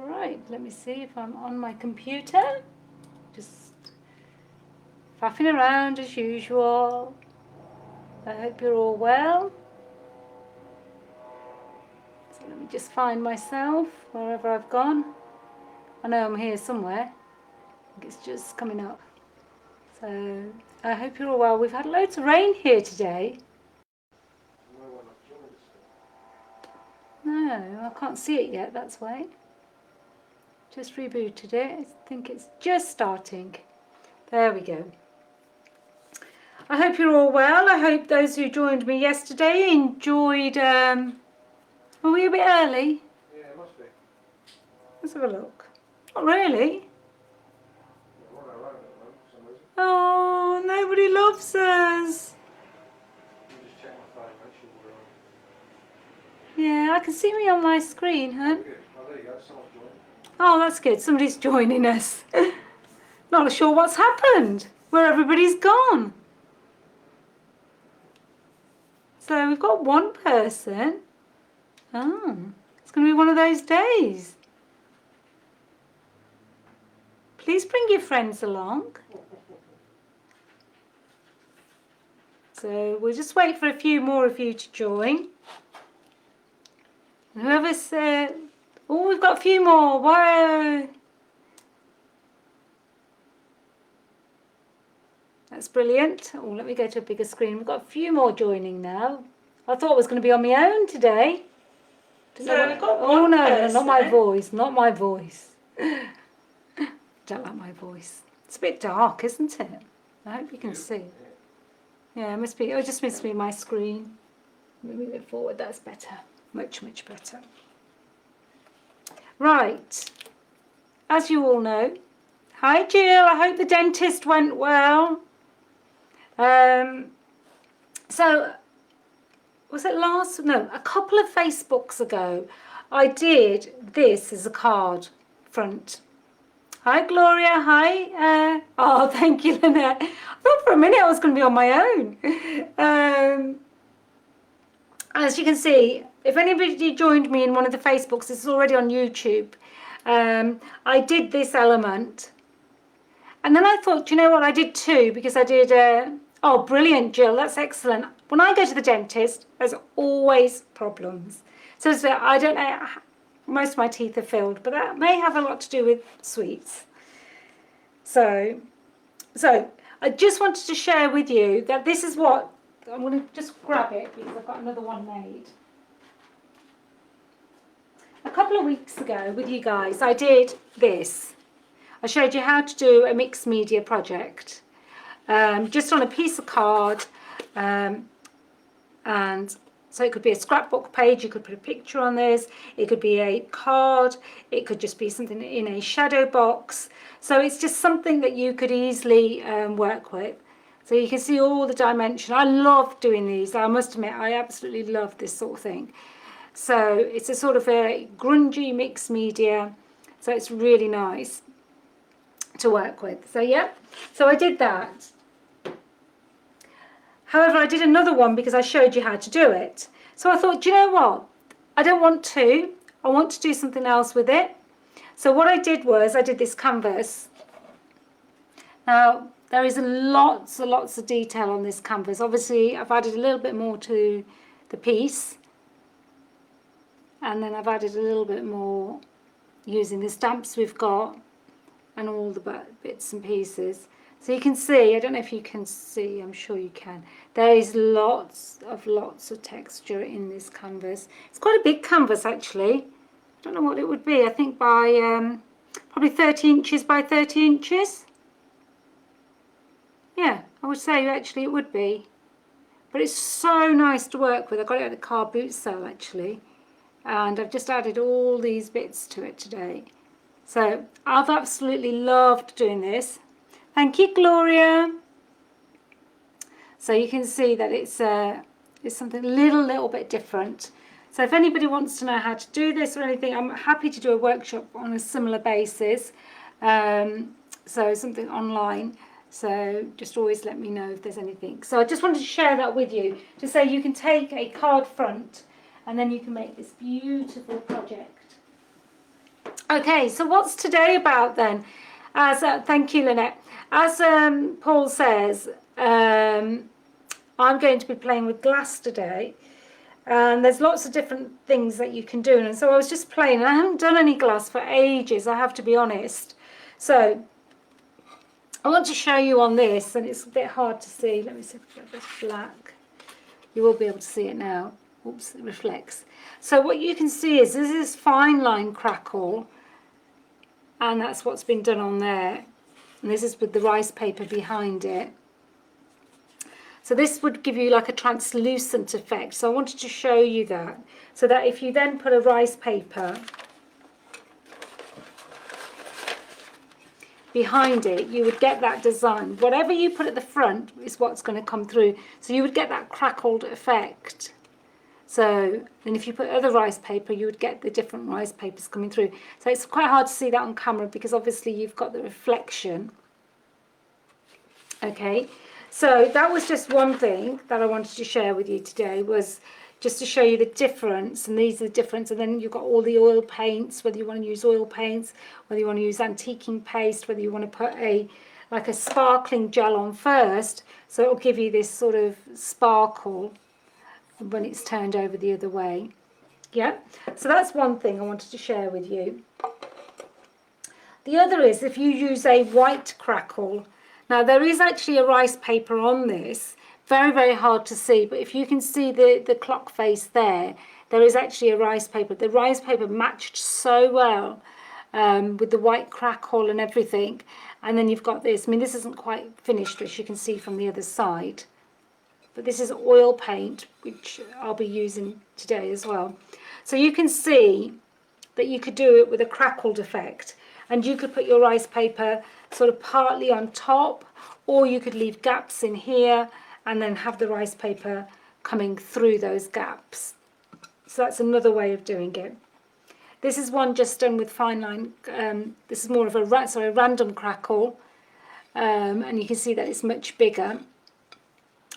Right, let me see if I'm on my computer. Just faffing around as usual. I hope you're all well. So let me just find myself wherever I've gone. I know I'm here somewhere. I think it's just coming up. So I hope you're all well. We've had loads of rain here today. No, I can't see it yet, that's why. Just rebooted it. I think it's just starting. There we go. I hope you're all well. I hope those who joined me yesterday enjoyed... Were we a bit early? Yeah, it must be. Let's have a look. Not really. We're on our own at the moment for some reason. Oh, nobody loves us. Let me just check my phone, make sure we're on. Yeah, I can see me on my screen, huh? Good. Oh, there you go. Someone's joining. Oh, that's good. Somebody's joining us. Not sure what's happened. Where everybody's gone. So we've got one person. Oh, it's going to be one of those days. Please bring your friends along. So we'll just wait for a few more of you to join. And whoever said, oh, we've got a few more. Wow. That's brilliant. Oh, let me go to a bigger screen. We've got a few more joining now. I thought I was going to be on my own today. So we've got oh one no, person. not my voice, not my voice. Don't like my voice. It's a bit dark, isn't it? I hope you can see. Yeah, it must be. It just must be my screen. Let me move it forward. That's better. Much, much better. Right. As you all know. Hi, Jill. I hope the dentist went well. So, was it a couple of Facebooks ago, I did this as a card front. Hi, Gloria. Hi. Oh, thank you, Lynette. I thought for a minute I was going to be on my own. As you can see, if anybody joined me in one of the Facebooks, this is already on YouTube. I did this element. And then I thought, you know what, I did two because I did, oh, brilliant, Jill, that's excellent. When I go to the dentist, there's always problems. So I don't know, most of my teeth are filled, but that may have a lot to do with sweets. So I just wanted to share with you that this is what, I'm going to just grab it because I've got another one made. A couple of weeks ago with you guys, I did this. I showed you how to do a mixed media project, just on a piece of card, and so it could be a scrapbook page, you could put a picture on this, it could be a card, it could just be something in a shadow box, so it's just something that you could easily work with. So you can see all the dimension. I love doing these, I must admit, I absolutely love this sort of thing. So it's a sort of a grungy mixed media, so it's really nice to work with. So yeah, so I did that. However, I did another one because I showed you how to do it. So I thought, do you know what? I don't want to. I want to do something else with it. So what I did was I did this canvas. Now, there is lots and lots of detail on this canvas. Obviously, I've added a little bit more to the piece. And then I've added a little bit more using the stamps we've got and all the bits and pieces. So you can see, I don't know if you can see, I'm sure you can, there is lots of texture in this canvas. It's quite a big canvas actually. I don't know what it would be, I think by probably 30 inches by 30 inches. Yeah, I would say actually it would be. But it's so nice to work with. I got it at the car boot sale actually. And I've just added all these bits to it today. So I've absolutely loved doing this. Thank you, Gloria. So you can see that it's something a little bit different. So if anybody wants to know how to do this or anything, I'm happy to do a workshop on a similar basis. So something online. So just always let me know if there's anything. So I just wanted to share that with you to say you can take a card front and then you can make this beautiful project. Okay, so what's today about then? As thank you, Lynette. As Paul says, I'm going to be playing with glass today, and there's lots of different things that you can do. And so I was just playing, and I haven't done any glass for ages, I have to be honest. So I want to show you on this, and it's a bit hard to see. Let me see if I get this black. You will be able to see it now. Oops, it reflects. So what you can see is this is fine line crackle, and that's what's been done on there. And this is with the rice paper behind it. So this would give you like a translucent effect. So I wanted to show you that. So that if you then put a rice paper behind it, you would get that design. Whatever you put at the front is what's going to come through. So you would get that crackled effect. So then if you put other rice paper, you would get the different rice papers coming through. So it's quite hard to see that on camera because obviously you've got the reflection. Okay, so that was just one thing that I wanted to share with you today, was just to show you the difference, and these are the difference. And then you've got all the oil paints, whether you want to use oil paints, whether you want to use antiquing paste, whether you want to put like a sparkling gel on first, so it'll give you this sort of sparkle when it's turned over the other way. Yeah, so that's one thing I wanted to share with you. The other is if you use a white crackle. Now there is actually a rice paper on this, very, very hard to see, but if you can see the clock face there, there is actually a rice paper. The rice paper matched so well with the white crackle and everything. And then you've got this. I mean, this isn't quite finished, as you can see from the other side. But this is oil paint, which I'll be using today as well. So you can see that you could do it with a crackled effect. And you could put your rice paper sort of partly on top, or you could leave gaps in here and then have the rice paper coming through those gaps. So that's another way of doing it. This is one just done with fine line. This is more of a random crackle, and you can see that it's much bigger.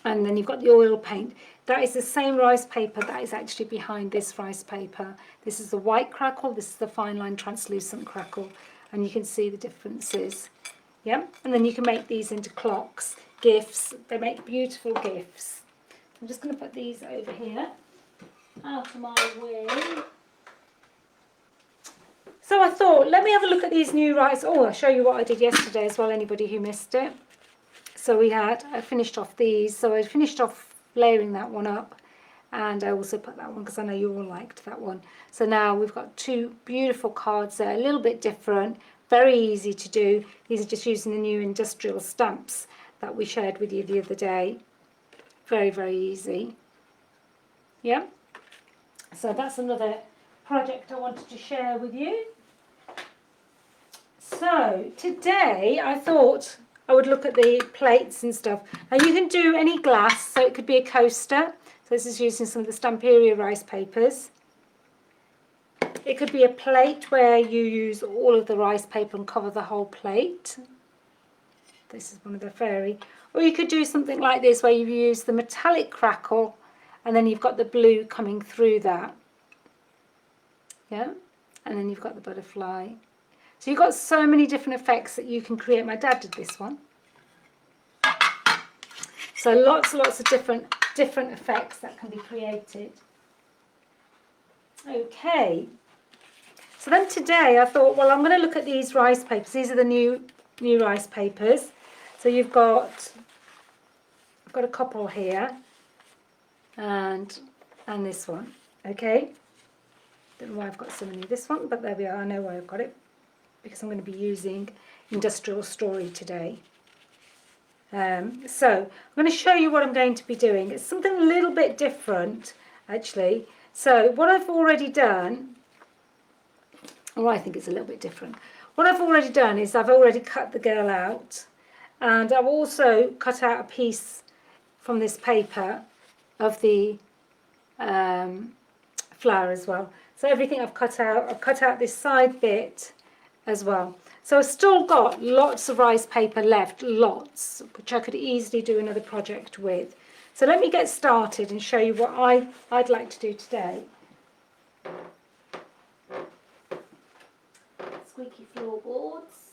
And then you've got the oil paint. That is the same rice paper that is actually behind this rice paper. This is the white crackle, this is the fine line translucent crackle, and you can see the differences. Yeah, and then you can make these into clocks, gifts. They make beautiful gifts. I'm just going to put these over here, out of my way. So I thought, let me have a look at these new rice. Oh, I'll show you what I did yesterday as well, anybody who missed it. So I finished off these. So I finished off layering that one up, and I also put that one because I know you all liked that one. So now we've got two beautiful cards there, a little bit different, very easy to do. These are just using the new industrial stamps that we shared with you the other day. Very, very easy. Yeah. So that's another project I wanted to share with you. So today I thought I would look at the plates and stuff. Now you can do any glass, so it could be a coaster. So this is using some of the Stamperia rice papers. It could be a plate where you use all of the rice paper and cover the whole plate. This is one of the fairy. Or you could do something like this where you use the metallic crackle and then you've got the blue coming through that. Yeah, and then you've got the butterfly. So you've got so many different effects that you can create. My dad did this one. So lots and lots of different effects that can be created. Okay. So then today I thought, well, I'm going to look at these rice papers. These are the new rice papers. So I've got a couple here, and this one. Okay. Don't know why I've got so many of this one, but there we are. I know why I've got it, because I'm going to be using Industrial Story today. So I'm going to show you what I'm going to be doing. It's something a little bit different, actually. So what I've already done, or I think it's a little bit different. What I've already done is I've already cut the girl out, and I've also cut out a piece from this paper of the flower as well. So everything I've cut out this side bit as well. So I've still got lots of rice paper left, lots, which I could easily do another project with. So let me get started and show you what I'd like to do today. squeaky floorboards.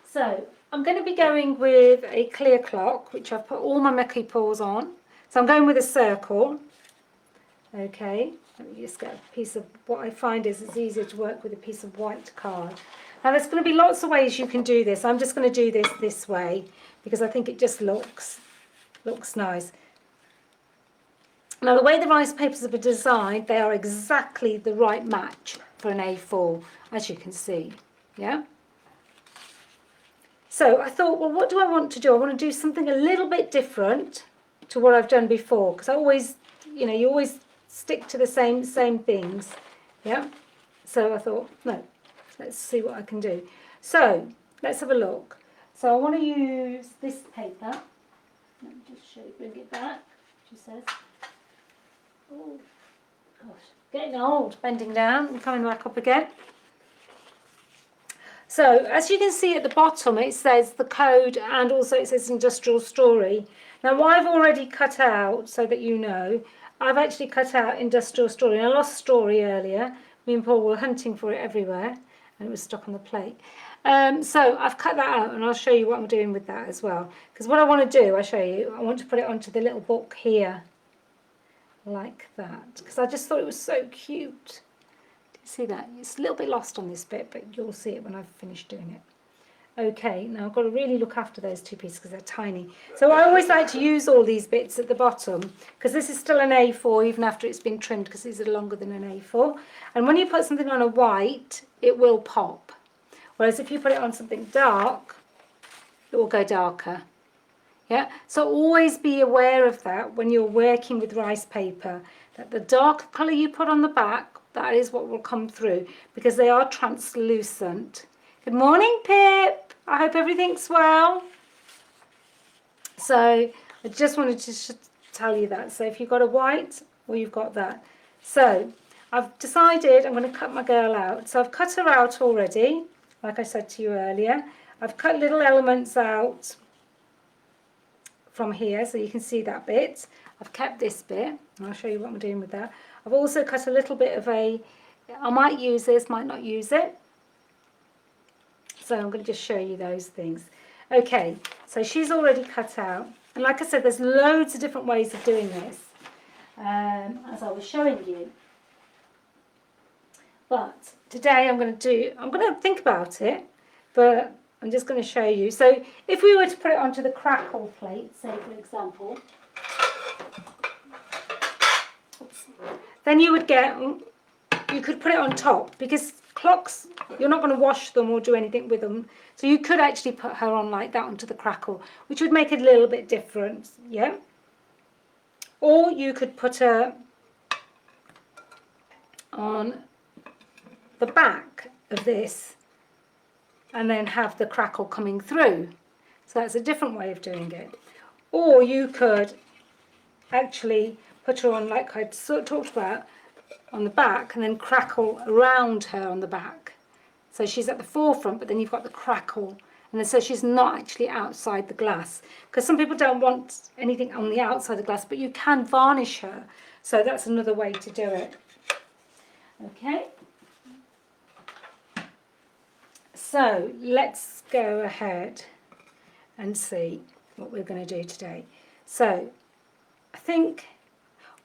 So I'm going to be going with a clear clock, which I've put all my Mickey paws on. So I'm going with a circle. Okay, let me just get a piece of, what I find is it's easier to work with a piece of white card. Now there's going to be lots of ways you can do this. I'm just going to do this way because I think it just looks nice. Now the way the rice papers have been designed, they are exactly the right match for an A4, as you can see. Yeah. So I thought, well, what do I want to do? I want to do something a little bit different to what I've done before, because I always, you always stick to the same things. Yeah. So I thought, no, let's see what I can do. So let's have a look. So I want to use this paper. Let me just show you, bring it back. She says, oh gosh, getting old, bending down and coming back up again. So as you can see at the bottom, it says the code and also it says industrial story. Now what I've already cut out, so that you know, I've actually cut out industrial story. And I lost story earlier. Me and Paul were hunting for it everywhere and it was stuck on the plate. So I've cut that out and I'll show you what I'm doing with that as well. Because what I want to do, I'll show you, I want to put it onto the little book here. Like that. Because I just thought it was so cute. See that? It's a little bit lost on this bit, but you'll see it when I've finished doing it. Okay, now I've got to really look after those two pieces because they're tiny. So I always like to use all these bits at the bottom because this is still an A4 even after it's been trimmed because these are longer than an A4. And when you put something on a white, it will pop. Whereas if you put it on something dark, it will go darker. Yeah, so always be aware of that when you're working with rice paper, that the darker colour you put on the back, that is what will come through because they are translucent. Good morning, Pip. I hope everything's well. So I just wanted to tell you that. So if you've got a white or you've got that. So I've decided I'm going to cut my girl out. So I've cut her out already, like I said to you earlier. I've cut little elements out from here so you can see that bit. I've kept this bit and I'll show you what I'm doing with that. I've also cut a little bit of I might use this, might not use it. So I'm going to just show you those things. Okay, so she's already cut out. And like I said, there's loads of different ways of doing this, as I was showing you. But today I'm going to think about it, but I'm just going to show you. So if we were to put it onto the Crackle plate, say for example, then you could put it on top because clocks, you're not going to wash them or do anything with them. So you could actually put her on like that onto the Crackle, which would make it a little bit different, yeah? Or you could put her on the back of this and then have the Crackle coming through. So that's a different way of doing it. Or you could actually put her on, like I talked about, on the back and then Crackle around her on the back. So she's at the forefront, but then you've got the Crackle. And then so she's not actually outside the glass. Because some people don't want anything on the outside of the glass, but you can varnish her. So that's another way to do it. Okay. So let's go ahead and see what we're going to do today. So I think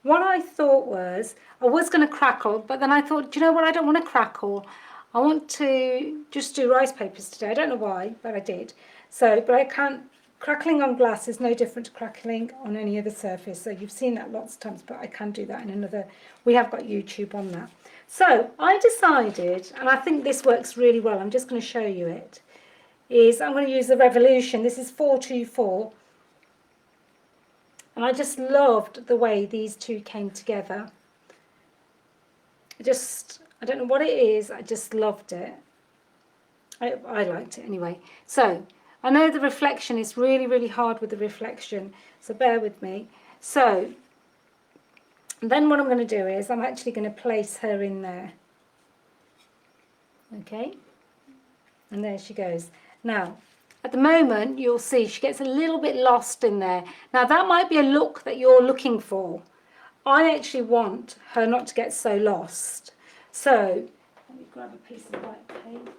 what I thought was, I was going to crackle, but then I thought, do you know what, I don't want to crackle. I want to just do rice papers today. I don't know why, but I did. So, but I can't, crackling on glass is no different to crackling on any other surface. So you've seen that lots of times, but I can do that in another, we have got YouTube on that. So I decided, and I think this works really well, I'm just going to show you it, is I'm going to use the Revolution. This is 424. And I just loved the way these two came together. I don't know what it is, I just loved it. I liked it anyway. So, I know the reflection is really, really hard with the reflection, so bear with me. So, then what I'm going to do is, I'm actually going to place her in there. Okay? And there she goes. Now, at the moment, you'll see she gets a little bit lost in there. Now, that might be a look that you're looking for. I actually want her not to get so lost. So, Let me grab a piece of white paper.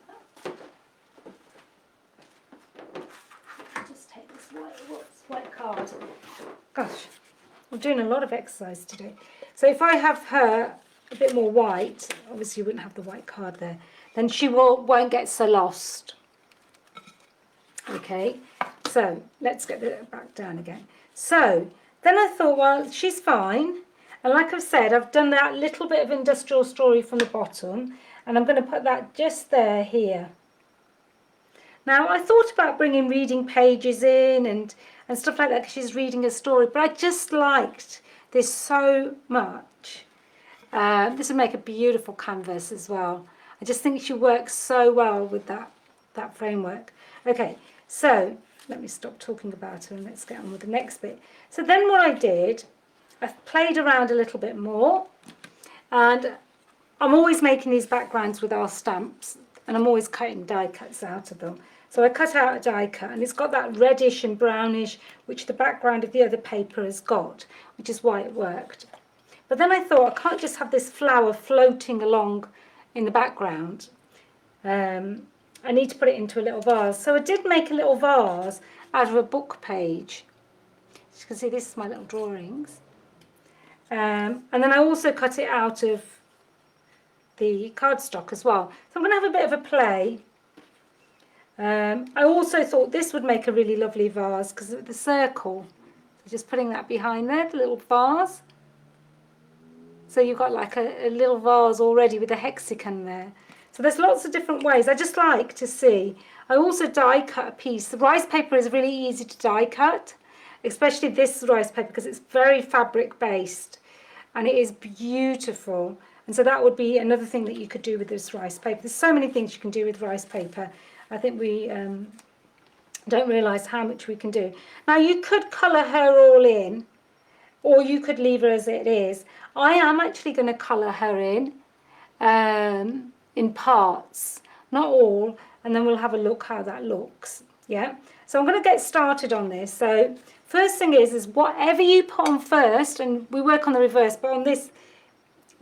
Just take this white card. Gosh, I'm doing a lot of exercise today. So if I have her a bit more white, obviously you wouldn't have the white card there, then she won't get so lost. Okay, so let's get it back down again. So then I thought, well, she's fine. And like I've said, I've done that little bit of industrial story from the bottom, and I'm going to put that just there here. Now, I thought about bringing reading pages in and stuff like that because she's reading a story, but I just liked this so much. This would make a beautiful canvas as well. I just think she works so well with that framework. Okay, so let me stop talking about her and let's get on with the next bit. So then what I did, I've played around a little bit more, and I'm always making these backgrounds with our stamps, and I'm always cutting die cuts out of them. So I cut out a die cut, and it's got that reddish and brownish, which the background of the other paper has got, which is why it worked. But then I thought, I can't just have this flower floating along in the background. I need to put it into a little vase. So I did make a little vase out of a book page. As you can see, this is my little drawings. And then I also cut it out of the cardstock as well. So I'm going to have a bit of a play. I also thought this would make a really lovely vase because of the circle. So just putting that behind there, the little vase. So you've got like a little vase already with a hexagon there. So there's lots of different ways. I just like to see. I also die cut a piece. The rice paper is really easy to die cut, especially this rice paper because it's very fabric based and it is beautiful. And so that would be another thing that you could do with this rice paper. There's so many things you can do with rice paper. I think we don't realise how much we can do. Now you could colour her all in, or you could leave her as it is. I am actually going to colour her in parts, not all, and then we'll have a look how that looks. Yeah. So I'm going to get started on this. So first thing is whatever you put on first, and we work on the reverse, but on this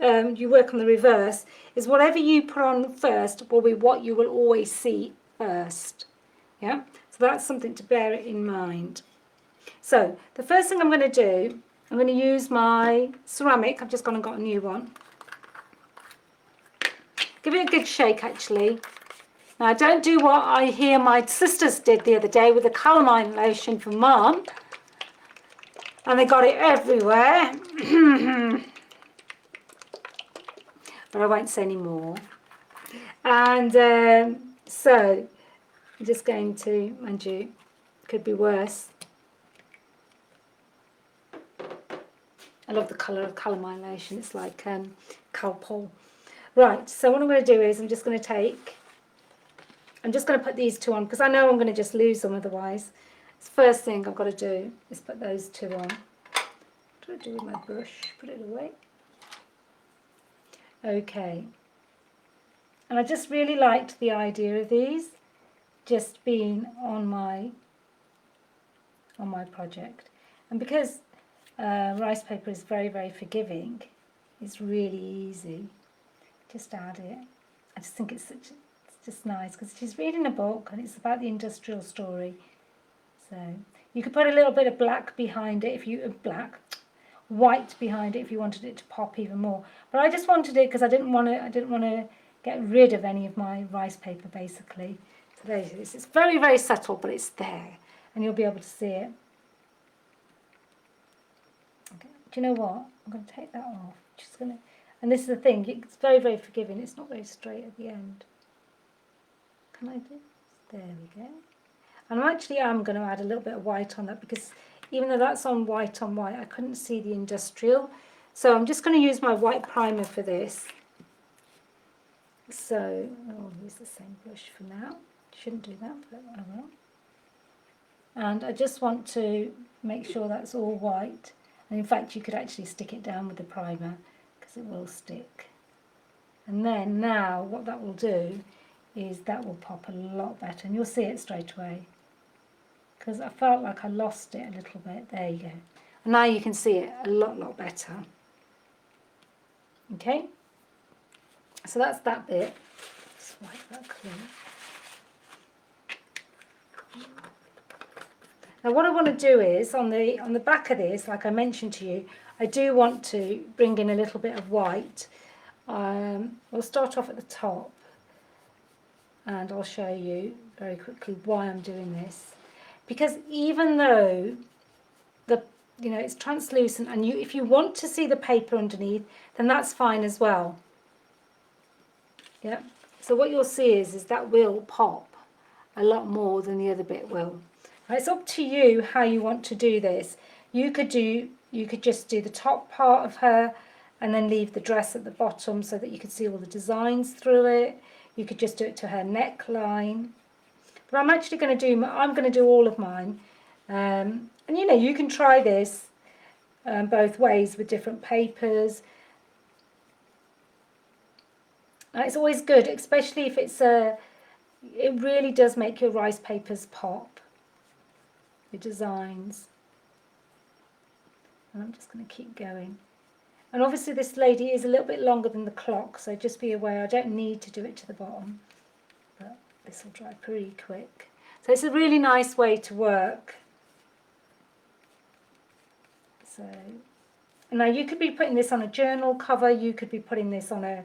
you work on the reverse, is whatever you put on first will be what you will always see first. Yeah. So that's something to bear in mind. So the first thing I'm going to do, I'm going to use my ceramic. I've just gone and got a new one. Give it a good shake actually. Now don't do what I hear my sisters did the other day with the calamine lotion for Mum. And they got it everywhere. But I won't say any more. And so I'm just going to, mind you, could be worse. I love the colour of calamine lotion. It's like Calpol. Right, so what I'm going to do is I'm just going to put these two on because I know I'm going to just lose them otherwise. The first thing I've got to do is put those two on. What do I do with my brush? Put it away. Okay. And I just really liked the idea of these just being on my project. And because rice paper is very, very forgiving, it's really easy. Just add it. I just think it's just nice because she's reading a book and it's about the industrial story. So you could put a little bit of black behind it if you white behind it if you wanted it to pop even more. But I just wanted it because I didn't want to get rid of any of my rice paper basically. So there it is. It's very, very subtle, but it's there, and you'll be able to see it. Okay. Do you know what? I'm going to take that off. Just going to. And this is the thing, it's very, very forgiving. It's not very straight at the end. Can I do this? There we go. And I actually am going to add a little bit of white on that because even though that's on white, I couldn't see the industrial. So I'm just going to use my white primer for this. So I'll use the same brush for now. Shouldn't do that, but I will. And I just want to make sure that's all white. And in fact, you could actually stick it down with the primer, it will stick. And then now what that will do is that will pop a lot better, and you'll see it straight away because I felt like I lost it a little bit. There you go. And now you can see it a lot better. Okay, So that's that bit. Just wipe that clean. Now what I want to do is on the back of this, like I mentioned to you, I do want to bring in a little bit of white. We'll start off at the top, and I'll show you very quickly why I'm doing this. Because even though it's translucent, and if you want to see the paper underneath, then that's fine as well. Yeah. So what you'll see is that will pop a lot more than the other bit will. Right, it's up to you how you want to do this. You could just do the top part of her and then leave the dress at the bottom so that you could see all the designs through it. You could just do it to her neckline. But I'm actually going to do all of mine. And you can try this both ways with different papers. It's always good, especially if it really does make your rice papers pop. Your designs. And I'm just going to keep going. And obviously this lady is a little bit longer than the clock, so just be aware I don't need to do it to the bottom. But this will dry pretty quick. So it's a really nice way to work. So now you could be putting this on a journal cover, you could be putting this on a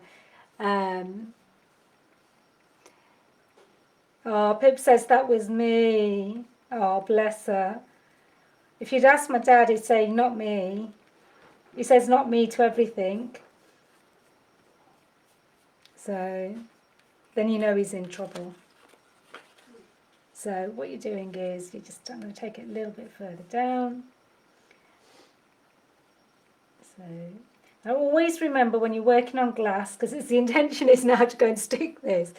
oh, Pip says that was me. Oh, bless her. If you'd asked my dad, he'd say, not me. He says not me to everything. So then you know he's in trouble. So what you're doing is I'm going to take it a little bit further down. So now always remember when you're working on glass, because the intention is now to go and stick this,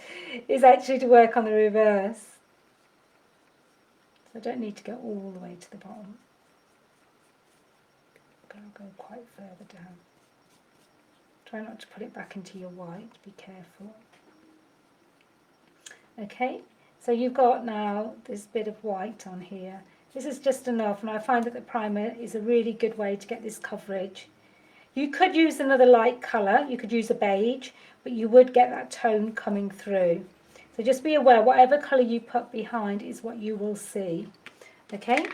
is actually to work on the reverse. So I don't need to go all the way to the bottom. I'll go quite further down. Try not to put it back into your white, be careful. Okay, so you've got now this bit of white on here. This is just enough, and I find that the primer is a really good way to get this coverage. You could use another light colour, you could use a beige, but you would get that tone coming through. So just be aware, whatever colour you put behind is what you will see. Okay?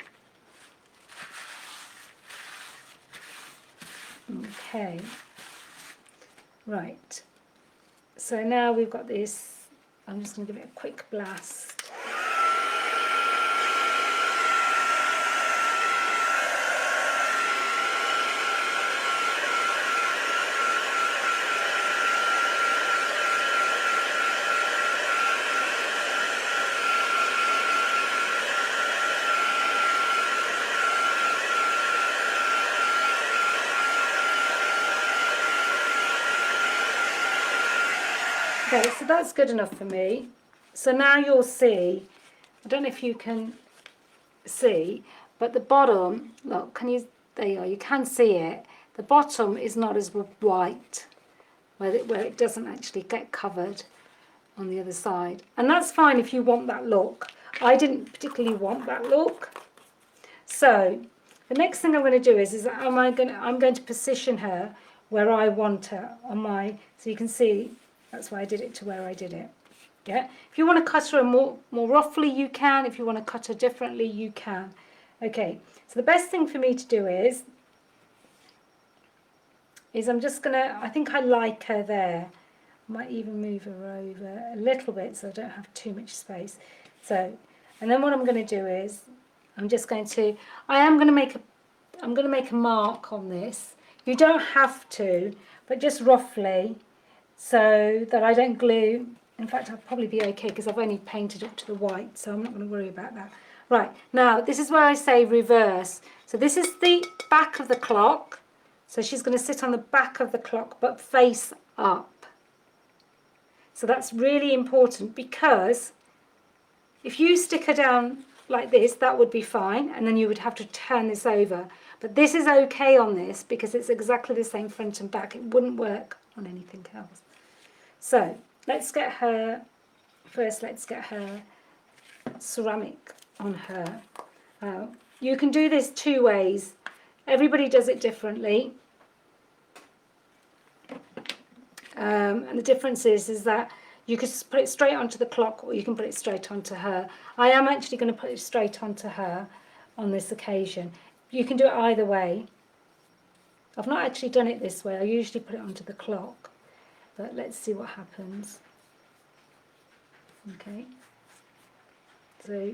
Okay. Right. So now we've got this, I'm just going to give it a quick blast. Okay, so that's good enough for me. So now you'll see, I don't know if you can see, but the bottom, look, there you are, you can see it. The bottom is not as white, where it doesn't actually get covered on the other side. And that's fine if you want that look. I didn't particularly want that look. So the next thing I'm going to do is I'm going to position her where I want her on so you can see. That's why I did it to where I did it. Yeah. If you want to cut her more roughly, you can. If you want to cut her differently, you can. Okay. So the best thing for me to do is I'm just gonna. I think I like her there. I might even move her over a little bit so I don't have too much space. So, and then what I'm going to do is I'm going to make a mark on this. You don't have to, but just roughly, so that I don't glue. In fact, I'll probably be okay because I've only painted up to the white, so I'm not going to worry about that. Right, now this is where I say reverse. So this is the back of the clock. So she's going to sit on the back of the clock, but face up. So that's really important, because if you stick her down like this, that would be fine, and then you would have to turn this over. But this is okay on this because it's exactly the same front and back. It wouldn't work on anything else. So let's get her ceramic on her. You can do this two ways. Everybody does it differently. And the difference is that you could put it straight onto the clock, or you can put it straight onto her. I am actually going to put it straight onto her on this occasion. You can do it either way. I've not actually done it this way. I usually put it onto the clock, but let's see what happens. Okay, so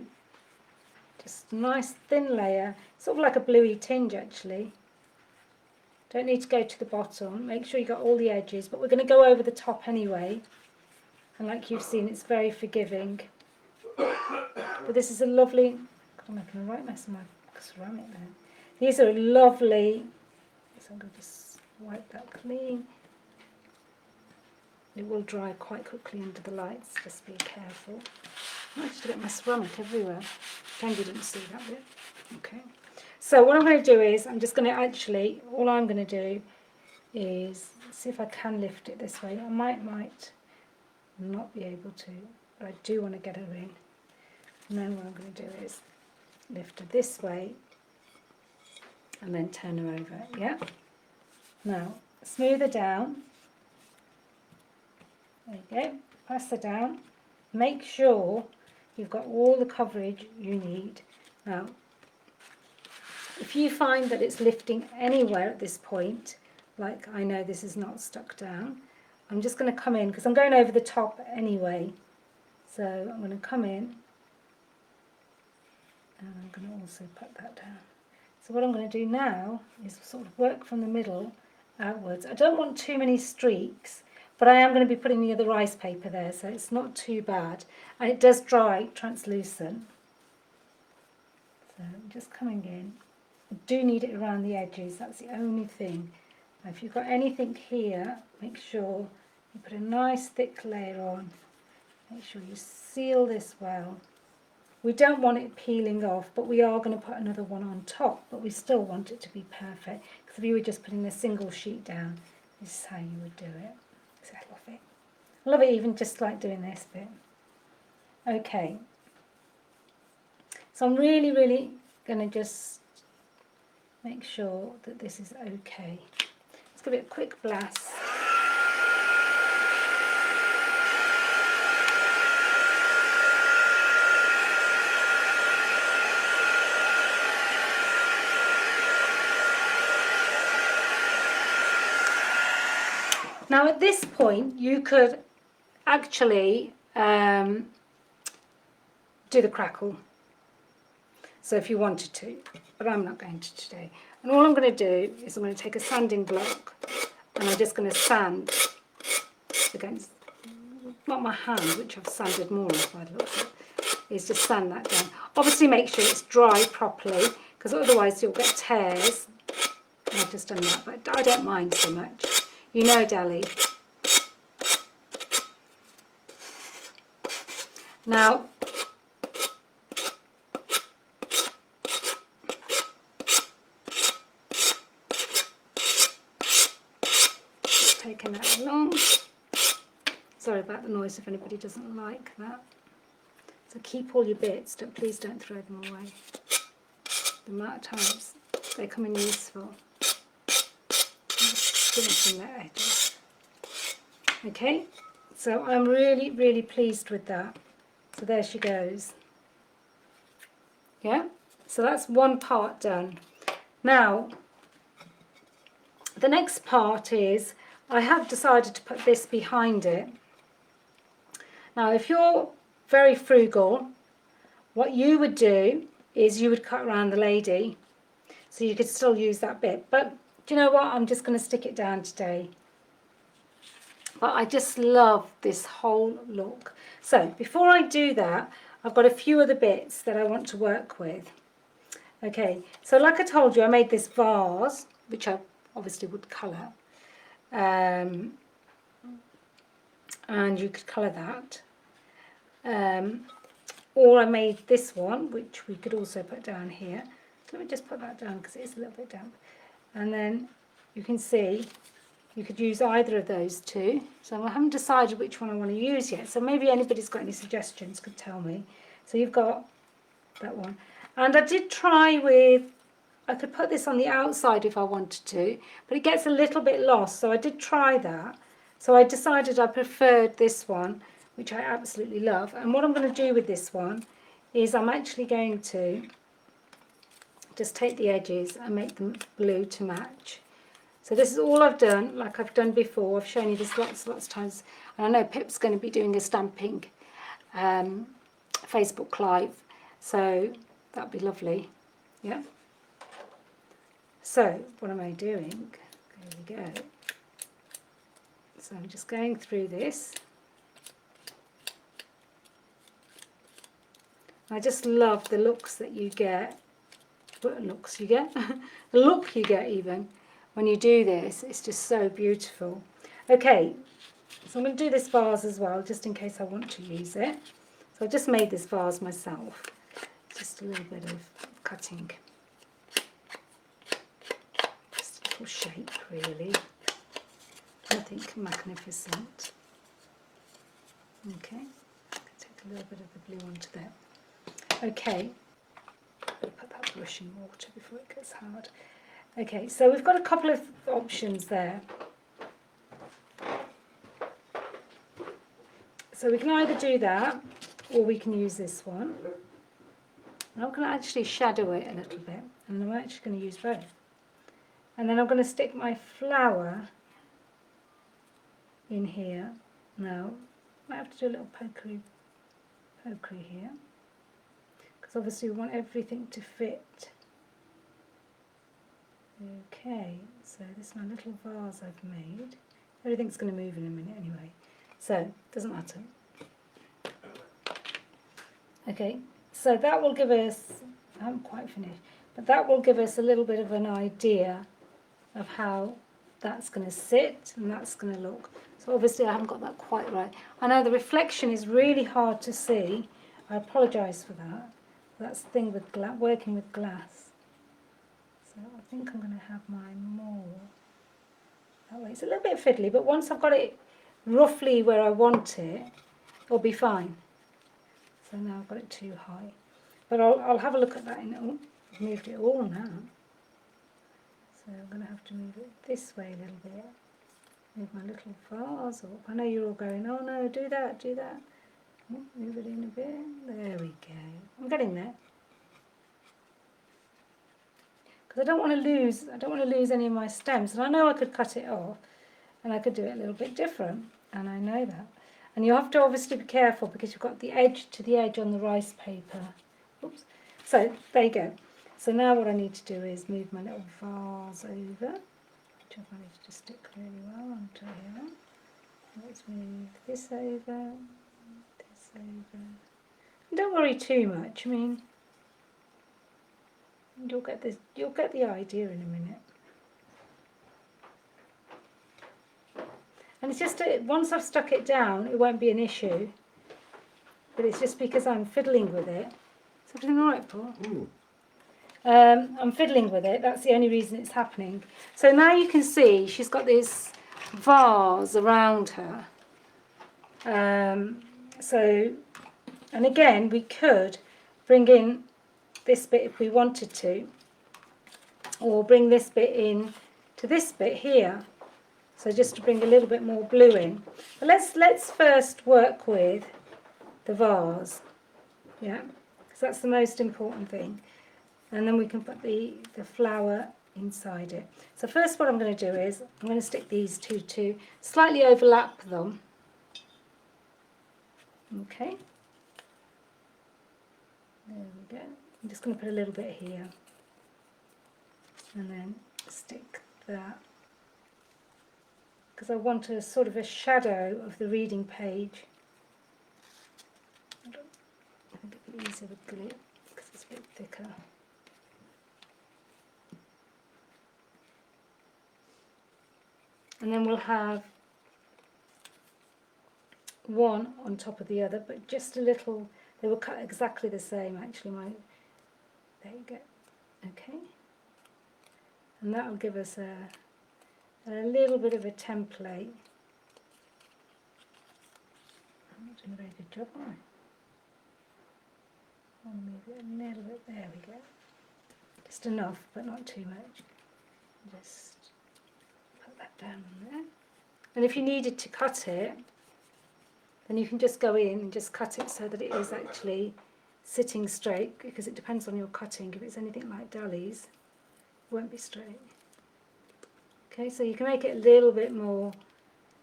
just a nice thin layer, sort of like a bluey tinge actually. Don't need to go to the bottom. Make sure you got all the edges, but we're going to go over the top anyway. And like you've seen, it's very forgiving. But this is a lovely, God, I'm making a right mess of my ceramic there. These are lovely, so I'm going to just wipe that clean. It will dry quite quickly under the lights, just be careful. I actually get my ceramic everywhere. Thank you didn't see that bit. Okay. So what I'm going to do is, I'm just going to actually, all I'm going to do is, see if I can lift it this way. I might not be able to, but I do want to get her in. And then what I'm going to do is lift her this way and then turn her over. Yeah. Now smooth her down. There you go. Press her down. Make sure you've got all the coverage you need. Now, if you find that it's lifting anywhere at this point, like I know this is not stuck down, I'm just going to come in, because I'm going over the top anyway. So I'm going to come in, and I'm going to also put that down. So what I'm going to do now is sort of work from the middle outwards. I don't want too many streaks, but I am going to be putting the other rice paper there, so it's not too bad. And it does dry translucent. So I'm just coming in. I do need it around the edges, that's the only thing. Now, if you've got anything here, make sure you put a nice thick layer on. Make sure you seal this well. We don't want it peeling off, but we are going to put another one on top, but we still want it to be perfect. Because if you were just putting a single sheet down, this is how you would do it. So I love it. I love it even just like doing this bit. Okay. So I'm really, really going to just make sure that this is okay. Let's give it a quick blast. Now at this point you could actually do the crackle, so if you wanted to, but I'm not going to today. And all I'm going to do is I'm going to take a sanding block and I'm just going to sand against, not my hand, which I've sanded more by the looks of it, is just sand that down. Obviously make sure it's dry properly, because otherwise you'll get tears. And I've just done that, but I don't mind so much. You know, Dally. Now, taking that along. Sorry about the noise if anybody doesn't like that. So keep all your bits, please don't throw them away. The amount of times they come in useful. Finishing that edges. Okay, so I'm really, really pleased with that. So there she goes. Yeah, so that's one part done. Now, the next part is, I have decided to put this behind it. Now, if you're very frugal, what you would do is you would cut around the lady, so you could still use that bit. But do you know what? I'm just going to stick it down today. But I just love this whole look. So before I do that, I've got a few other bits that I want to work with. Okay, so like I told you, I made this vase, which I obviously would colour. And you could colour that. Or I made this one, which we could also put down here. Let me just put that down because it is a little bit damp. And then you can see you could use either of those two. So I haven't decided which one I want to use yet. So maybe anybody's got any suggestions could tell me. So you've got that one. And I did try with, I could put this on the outside if I wanted to, but it gets a little bit lost. So I did try that. So I decided I preferred this one, which I absolutely love. And what I'm going to do with this one is I'm actually going to just take the edges and make them blue to match. So this is all I've done, like I've done before. I've shown you this lots of times. And I know Pip's going to be doing a stamping Facebook Live. So that'd be lovely. Yeah. So what am I doing? There we go. So I'm just going through this. I just love the looks that you get. What looks you get? The look you get even when you do this. It's just so beautiful. Okay, so I'm going to do this vase as well, just in case I want to use it. So I just made this vase myself. Just a little bit of cutting. Just a little shape, really. Nothing magnificent. Okay, take a little bit of the blue onto there. Okay, I'll put that brush in water before it gets hard. Okay, so we've got a couple of options there. So we can either do that, or we can use this one. And I'm going to actually shadow it a little bit, and I'm actually going to use both. And then I'm going to stick my flower in here. Now, I might have to do a little pokery here, because obviously we want everything to fit. Okay, so this is my little vase I've made. Everything's going to move in a minute anyway, so doesn't matter. Okay, so that will give us, I haven't quite finished, but that will give us a little bit of an idea of how that's going to sit and that's going to look. So obviously I haven't got that quite right. I know the reflection is really hard to see. I apologise for that. That's the thing with working with glass. So I think I'm going to have mine more that way. It's a little bit fiddly, but once I've got it roughly where I want it, it'll be fine. So now I've got it too high. But I'll have a look at that in all. I've moved it all now. So I'm going to have to move it this way a little bit. Move my little vase up. I know you're all going, oh no, do that, do that. Oh, move it in a bit. There we go. I'm getting there. Because I don't want to lose any of my stems. And I know I could cut it off and I could do it a little bit different. And I know that. And you have to obviously be careful because you've got the edge to the edge on the rice paper. Oops. So there you go. So now what I need to do is move my little vase over, which I've managed to stick really well onto here. Let's move this over, this over. And don't worry too much. I mean, you'll get the idea in a minute. And it's just once I've stuck it down, it won't be an issue. But it's just because I'm fiddling with it. Is everything all right, Paul? I'm fiddling with it. That's the only reason it's happening. So now you can see she's got this vase around her. And again, we could bring in this bit if we wanted to, or bring this bit in to this bit here. So just to bring a little bit more blue in. But let's first work with the vase. Yeah, because that's the most important thing. And then we can put the flower inside it. So first what I'm going to do is I'm going to stick these two to slightly overlap them. Okay. There we go. I'm just going to put a little bit here. And then stick that. Because I want a sort of a shadow of the reading page. I think it'd be easier with glue because it's a bit thicker. And then we'll have one on top of the other, but just a little, they were cut exactly the same actually. There you go. Okay. And that will give us a little bit of a template. I'm not doing a very good job, am I? I'll move it a little bit. There we go. Just enough, but not too much. Just put that down on there. And if you needed to cut it, then you can just go in and just cut it so that it is actually sitting straight, because it depends on your cutting. If it's anything like Dali's, it won't be straight. Okay, so you can make it a little bit more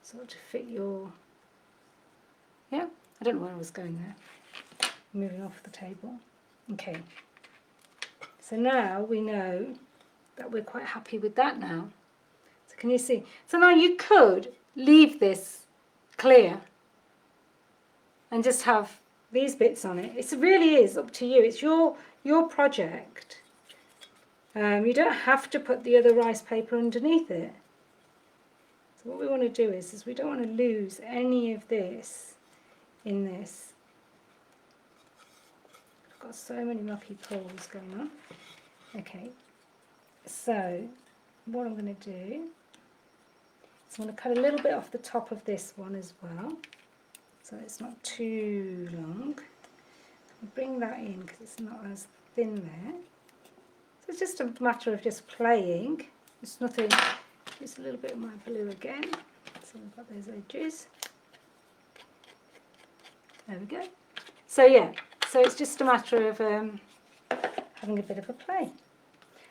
sort of to fit your, yeah, I don't know where I was going there. Moving off the table. Okay, so now we know that we're quite happy with that now. So can you see? So now you could leave this clear and just have these bits on it. It really is up to you. It's your project. You don't have to put the other rice paper underneath it. So what we want to do is we don't want to lose any of this in this. I've got so many mucky pulls going on. Okay, so what I'm going to do is I'm going to cut a little bit off the top of this one as well, so it's not too long. I'll bring that in because it's not as thin there. So it's just a matter of just playing. It's nothing. Just a little bit of my blue again. So we've got those edges. There we go. So yeah, so it's just a matter of having a bit of a play.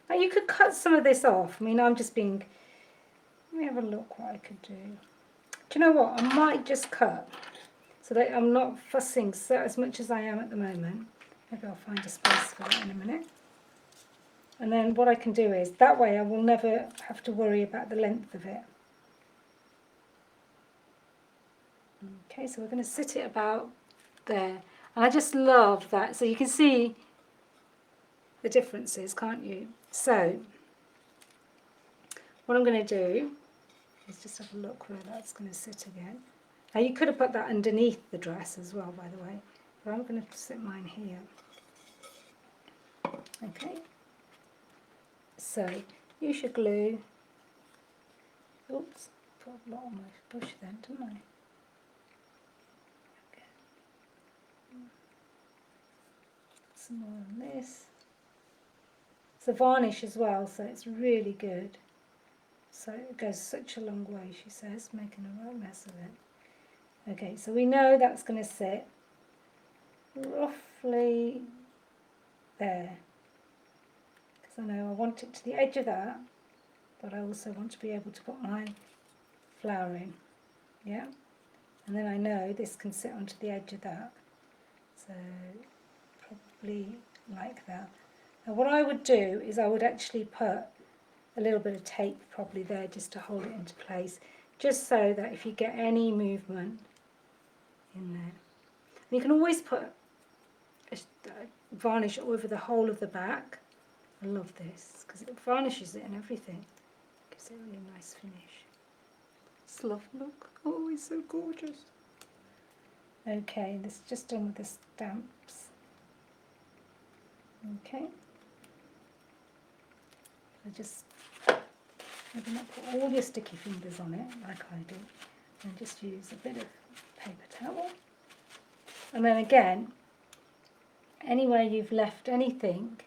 Now you could cut some of this off. I mean, I'm just being, let me have a look what I could do. Do you know what? I might just cut so that I'm not fussing so as much as I am at the moment. Maybe I'll find a space for that in a minute. And then what I can do is, that way I will never have to worry about the length of it. Okay, so we're going to sit it about there. And I just love that. So you can see the differences, can't you? So what I'm going to do is just have a look where that's going to sit again. Now you could have put that underneath the dress as well, by the way, but I'm going to sit mine here. Okay, so use your glue. Oops, put a lot on my brush then, didn't I? Okay. Some more on this. It's a varnish as well, so it's really good. So it goes such a long way, she says, making a real mess of it. Okay, so we know that's going to sit roughly there. Because I know I want it to the edge of that, but I also want to be able to put my flower in. Yeah? And then I know this can sit onto the edge of that. So probably like that. Now what I would do is I would actually put a little bit of tape probably there just to hold it into place, just so that if you get any movement in there. And you can always put a varnish over the whole of the back. I love this because it varnishes it and everything. Gives it a really nice finish. It's lovely, look. Oh, it's so gorgeous. Okay, this is just done with the stamps. Okay. I just maybe not put all your sticky fingers on it like I do, and just use a bit of paper towel. And then again, anywhere you've left anything,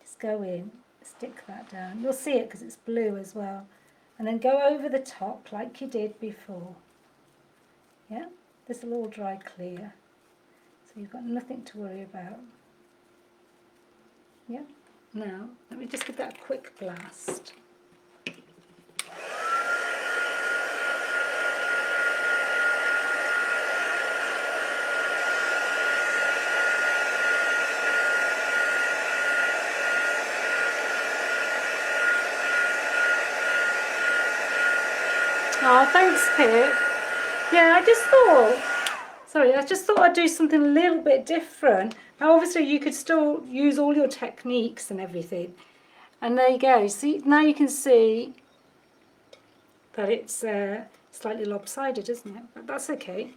just go in, stick that down. You'll see it because it's blue as well. And then go over the top like you did before. Yeah, this will all dry clear. So you've got nothing to worry about. Yeah, now let me just give that a quick blast. Oh, thanks, Pip. Yeah, I just thought I'd do something a little bit different. Now, obviously, you could still use all your techniques and everything. And there you go. See, now you can see that it's slightly lopsided, isn't it? But that's okay.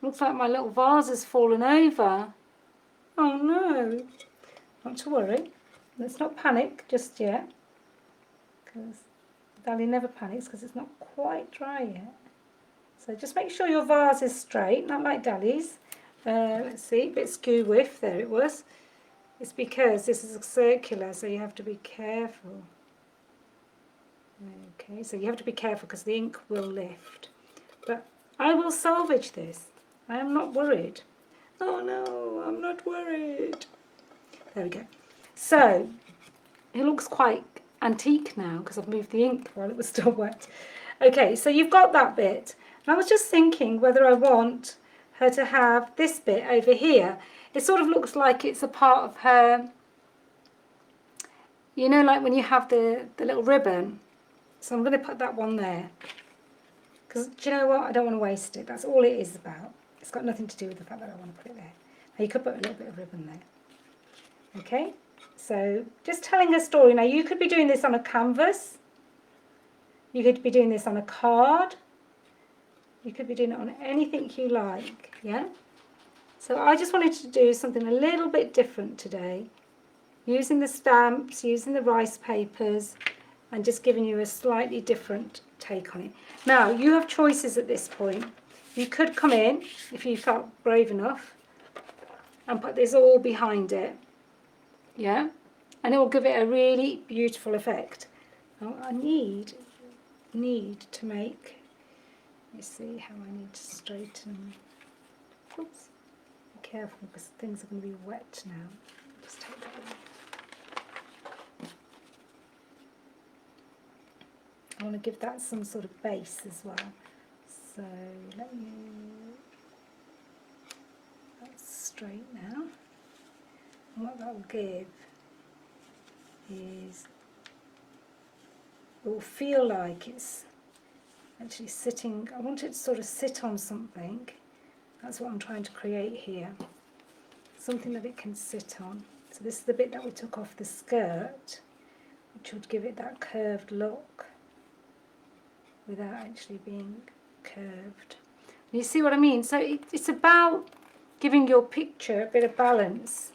Looks like my little vase has fallen over. Oh, no. Not to worry. Let's not panic just yet, because Dali never panics because it's not quite dry yet. So just make sure your vase is straight, not like Dali's. Let's see, a bit skew whiff, there it was. It's because this is a circular, so you have to be careful. Okay, so you have to be careful because the ink will lift. But I will salvage this. I am not worried. Oh no, I'm not worried. There we go. So, it looks quite antique now because I've moved the ink while it was still wet. Okay, so you've got that bit. And I was just thinking whether I want her to have this bit over here. It sort of looks like it's a part of her, you know, like when you have the little ribbon. So I'm going to put that one there. Because, do you know what? I don't want to waste it. That's all it is about. It's got nothing to do with the fact that I want to put it there. Now you could put a little bit of ribbon there. Okay? So just telling a story. Now you could be doing this on a canvas. You could be doing this on a card. You could be doing it on anything you like. Yeah? So I just wanted to do something a little bit different today. Using the stamps, using the rice papers, and just giving you a slightly different take on it. Now, you have choices at this point. You could come in, if you felt brave enough, and put this all behind it. Yeah? And it will give it a really beautiful effect. Now, I need to make, let me see how I need to straighten. Oops. Be careful because things are going to be wet now. Just take that away. I want to give that some sort of base as well. So let me, that's straight now. And what that will give is, it will feel like it's actually sitting, I want it to sort of sit on something. That's what I'm trying to create here. Something that it can sit on. So this is the bit that we took off the skirt, which would give it that curved look without actually being curved. You see what I mean? So it's about giving your picture a bit of balance.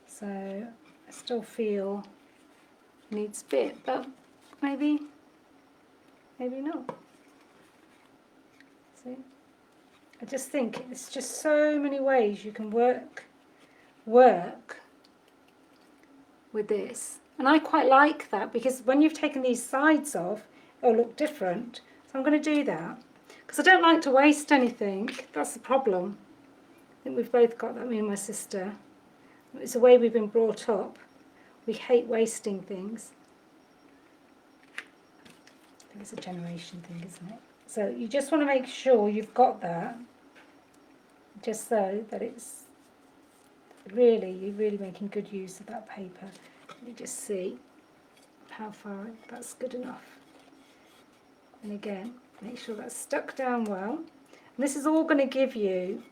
So I still feel it needs a bit, but maybe not. See? I just think it's just so many ways you can work with this. And I quite like that because when you've taken these sides off, it'll look different. So I'm going to do that. Because I don't like to waste anything. That's the problem. I think we've both got that, me and my sister. It's the way we've been brought up. We hate wasting things. I think it's a generation thing, isn't it? So you just want to make sure you've got that. Just so that it's really, you're really making good use of that paper. Let me just see how far that's good enough. And again, make sure that's stuck down well. And this is all going to give you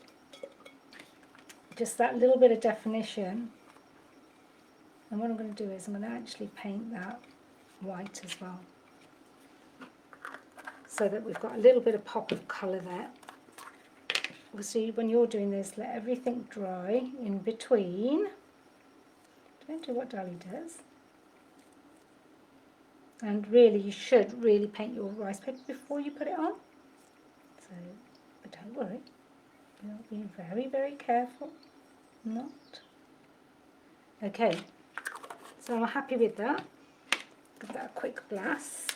just that little bit of definition. And what I'm going to do is I'm going to actually paint that white as well. So that we've got a little bit of pop of colour there. Obviously, when you're doing this, let everything dry in between. Don't do what Dolly does. And really, you should really paint your rice paper before you put it on. So, but don't worry. You'll be very, very careful. Not. Okay. So I'm happy with that. Give that a quick blast.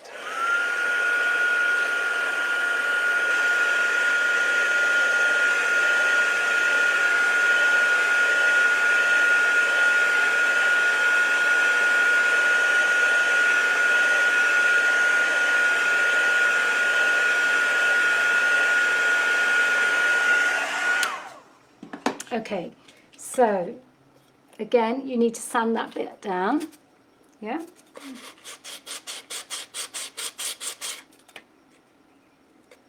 Okay, so again, you need to sand that bit down, yeah?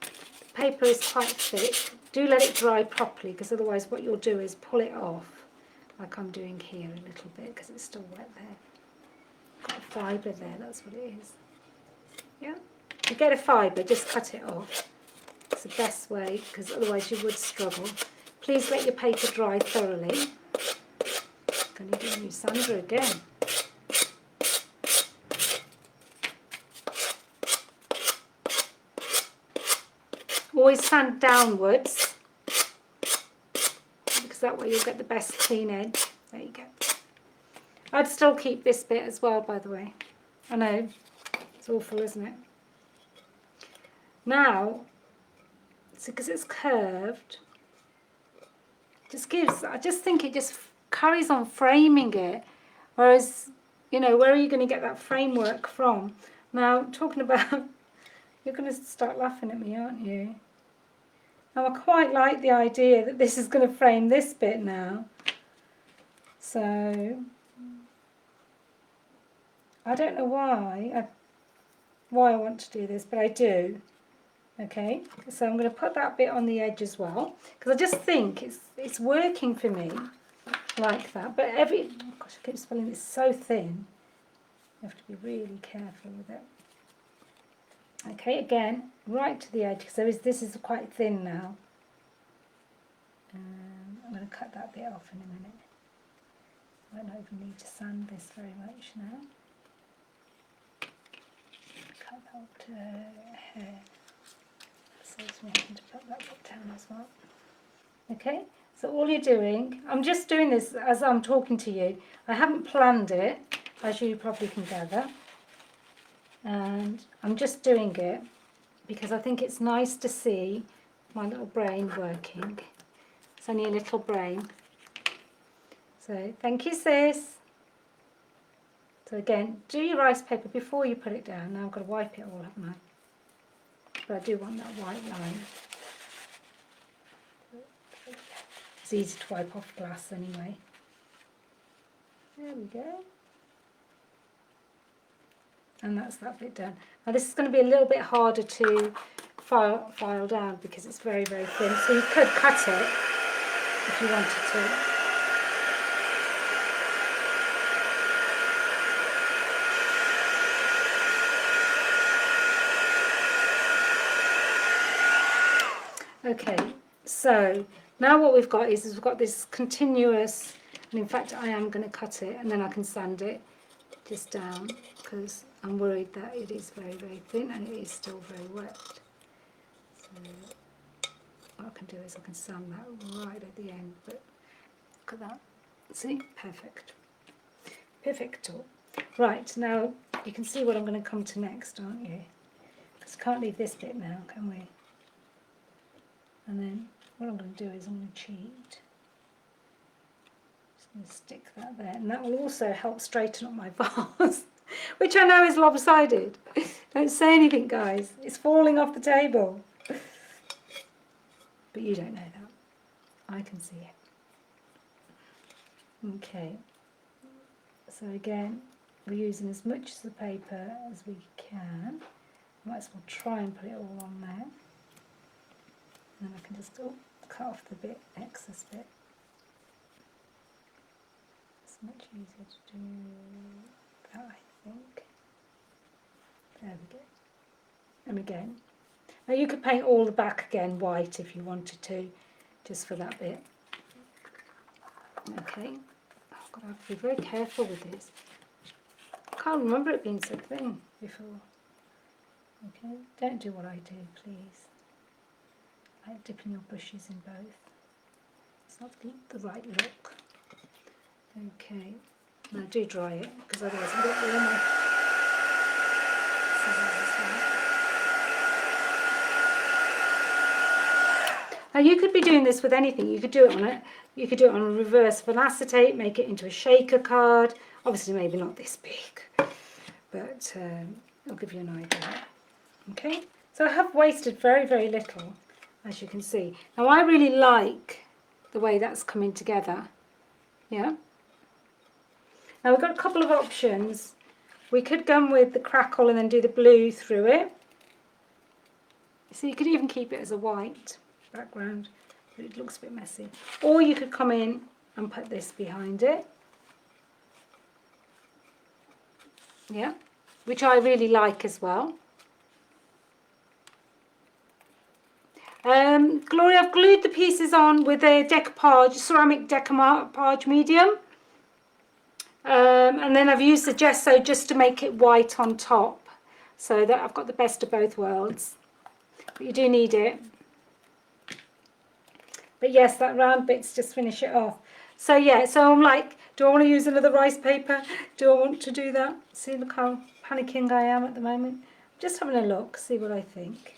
The paper is quite thick. Do let it dry properly, because otherwise what you'll do is pull it off, like I'm doing here a little bit, because it's still wet there. Got a fibre there, that's what it is. Yeah? If you get a fibre, just cut it off. It's the best way, because otherwise you would struggle. Please let your paper dry thoroughly. Going to do new sander again. Always sand downwards, because that way you'll get the best clean edge. There you go. I'd still keep this bit as well, by the way. I know, It's awful, isn't it? Now, so because it's curved, I just think it just carries on framing it. Whereas, you know, where are you going to get that framework from? Now, talking about, you're going to start laughing at me, aren't you? Now, I quite like the idea that this is going to frame this bit now. So, I don't know why I want to do this, but I do. Okay, so I'm going to put that bit on the edge as well, because I just think it's working for me like that. But gosh, I keep spelling this so thin. You have to be really careful with it. Okay, again, right to the edge, because this is quite thin now. I'm going to cut that bit off in a minute. I don't even need to sand this very much now. Cut that up to here. Saves me having to put that bit down as well. Okay, so all you're doing, I'm just doing this as I'm talking to you. I haven't planned it, as you probably can gather. And I'm just doing it because I think it's nice to see my little brain working. It's only a little brain. So thank you, sis. So again, do your rice paper before you put it down. Now I've got to wipe it all, haven't I? But I do want that white line. It's easy to wipe off glass anyway. There we go. And that's that bit done. Now this is going to be a little bit harder to file down because it's very, very thin. So you could cut it if you wanted to. Okay, so now what we've got is we've got this continuous, and in fact I am going to cut it and then I can sand it just down because I'm worried that it is very, very thin and it is still very wet. So what I can do is I can sand that right at the end, but look at that. See? Perfect. Perfecto. Right, now you can see what I'm going to come to next, aren't you? Because can't leave this bit now, can we? And then what I'm going to do is I'm going to cheat. Just going to stick that there, and that will also help straighten up my vase, which I know is lopsided. Don't say anything, guys. It's falling off the table. But you don't know that. I can see it. Okay. So again, we're using as much of the paper as we can. Might as well try and put it all on there. And I can just cut off the excess bit. It's much easier to do that, I think. There we go. And again. Now you could paint all the back again white if you wanted to, just for that bit. Okay. I've got to be very careful with this. I can't remember it being so thin before. Okay, don't do what I do, please. I like dipping your brushes in both. It's not the right look. Okay, now do dry it, because otherwise I'm going to get all my scissors as well. Now you could be doing this with anything. You could do it on it. You could do it on a reverse acetate, make it into a ShokART. Obviously, maybe not this big, but I'll give you an idea. Okay, so I have wasted very, very little, as you can see. Now I really like the way that's coming together. Yeah. Now we've got a couple of options. We could go with the Crackle and then do the blue through it. So you could even keep it as a white background, but it looks a bit messy. Or you could come in and put this behind it. Yeah, which I really like as well. Gloria, I've glued the pieces on with a decoupage, ceramic decoupage medium. And then I've used the gesso just to make it white on top, so that I've got the best of both worlds. But you do need it. But yes, that round bit's just finish it off. So yeah, so I'm like, do I want to use another rice paper? Do I want to do that? See, look how panicking I am at the moment. Just having a look, see what I think.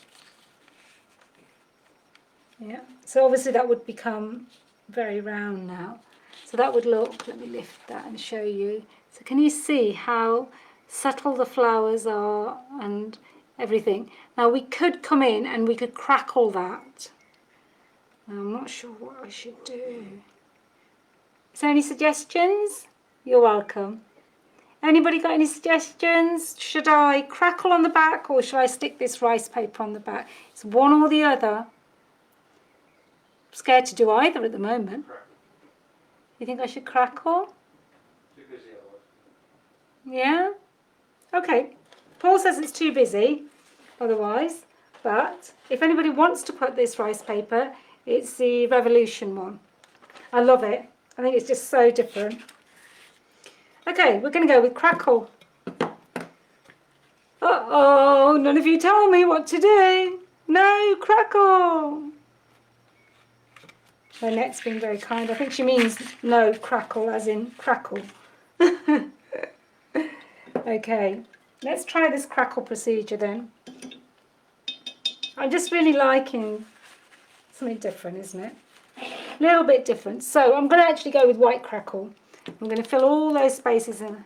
Yeah, so obviously that would become very round now. So that would look, let me lift that and show you. So can you see how subtle the flowers are and everything? Now we could come in and we could crackle that. I'm not sure what I should do. Is there any suggestions? You're welcome. Anybody got any suggestions? Should I crackle on the back or should I stick this rice paper on the back? It's one or the other. I'm scared to do either at the moment. You think I should crackle? Too busy otherwise. Yeah? Okay. Paul says it's too busy otherwise, but if anybody wants to put this rice paper, it's the Revolution one. I love it. I think it's just so different. Okay, we're going to go with Crackle. Uh-oh, none of you told me what to do. No, Crackle. Lynette's being very kind. I think she means no crackle as in crackle. Okay, let's try this crackle procedure then. I'm just really liking something different, isn't it? A little bit different. So I'm going to actually go with white crackle. I'm going to fill all those spaces in.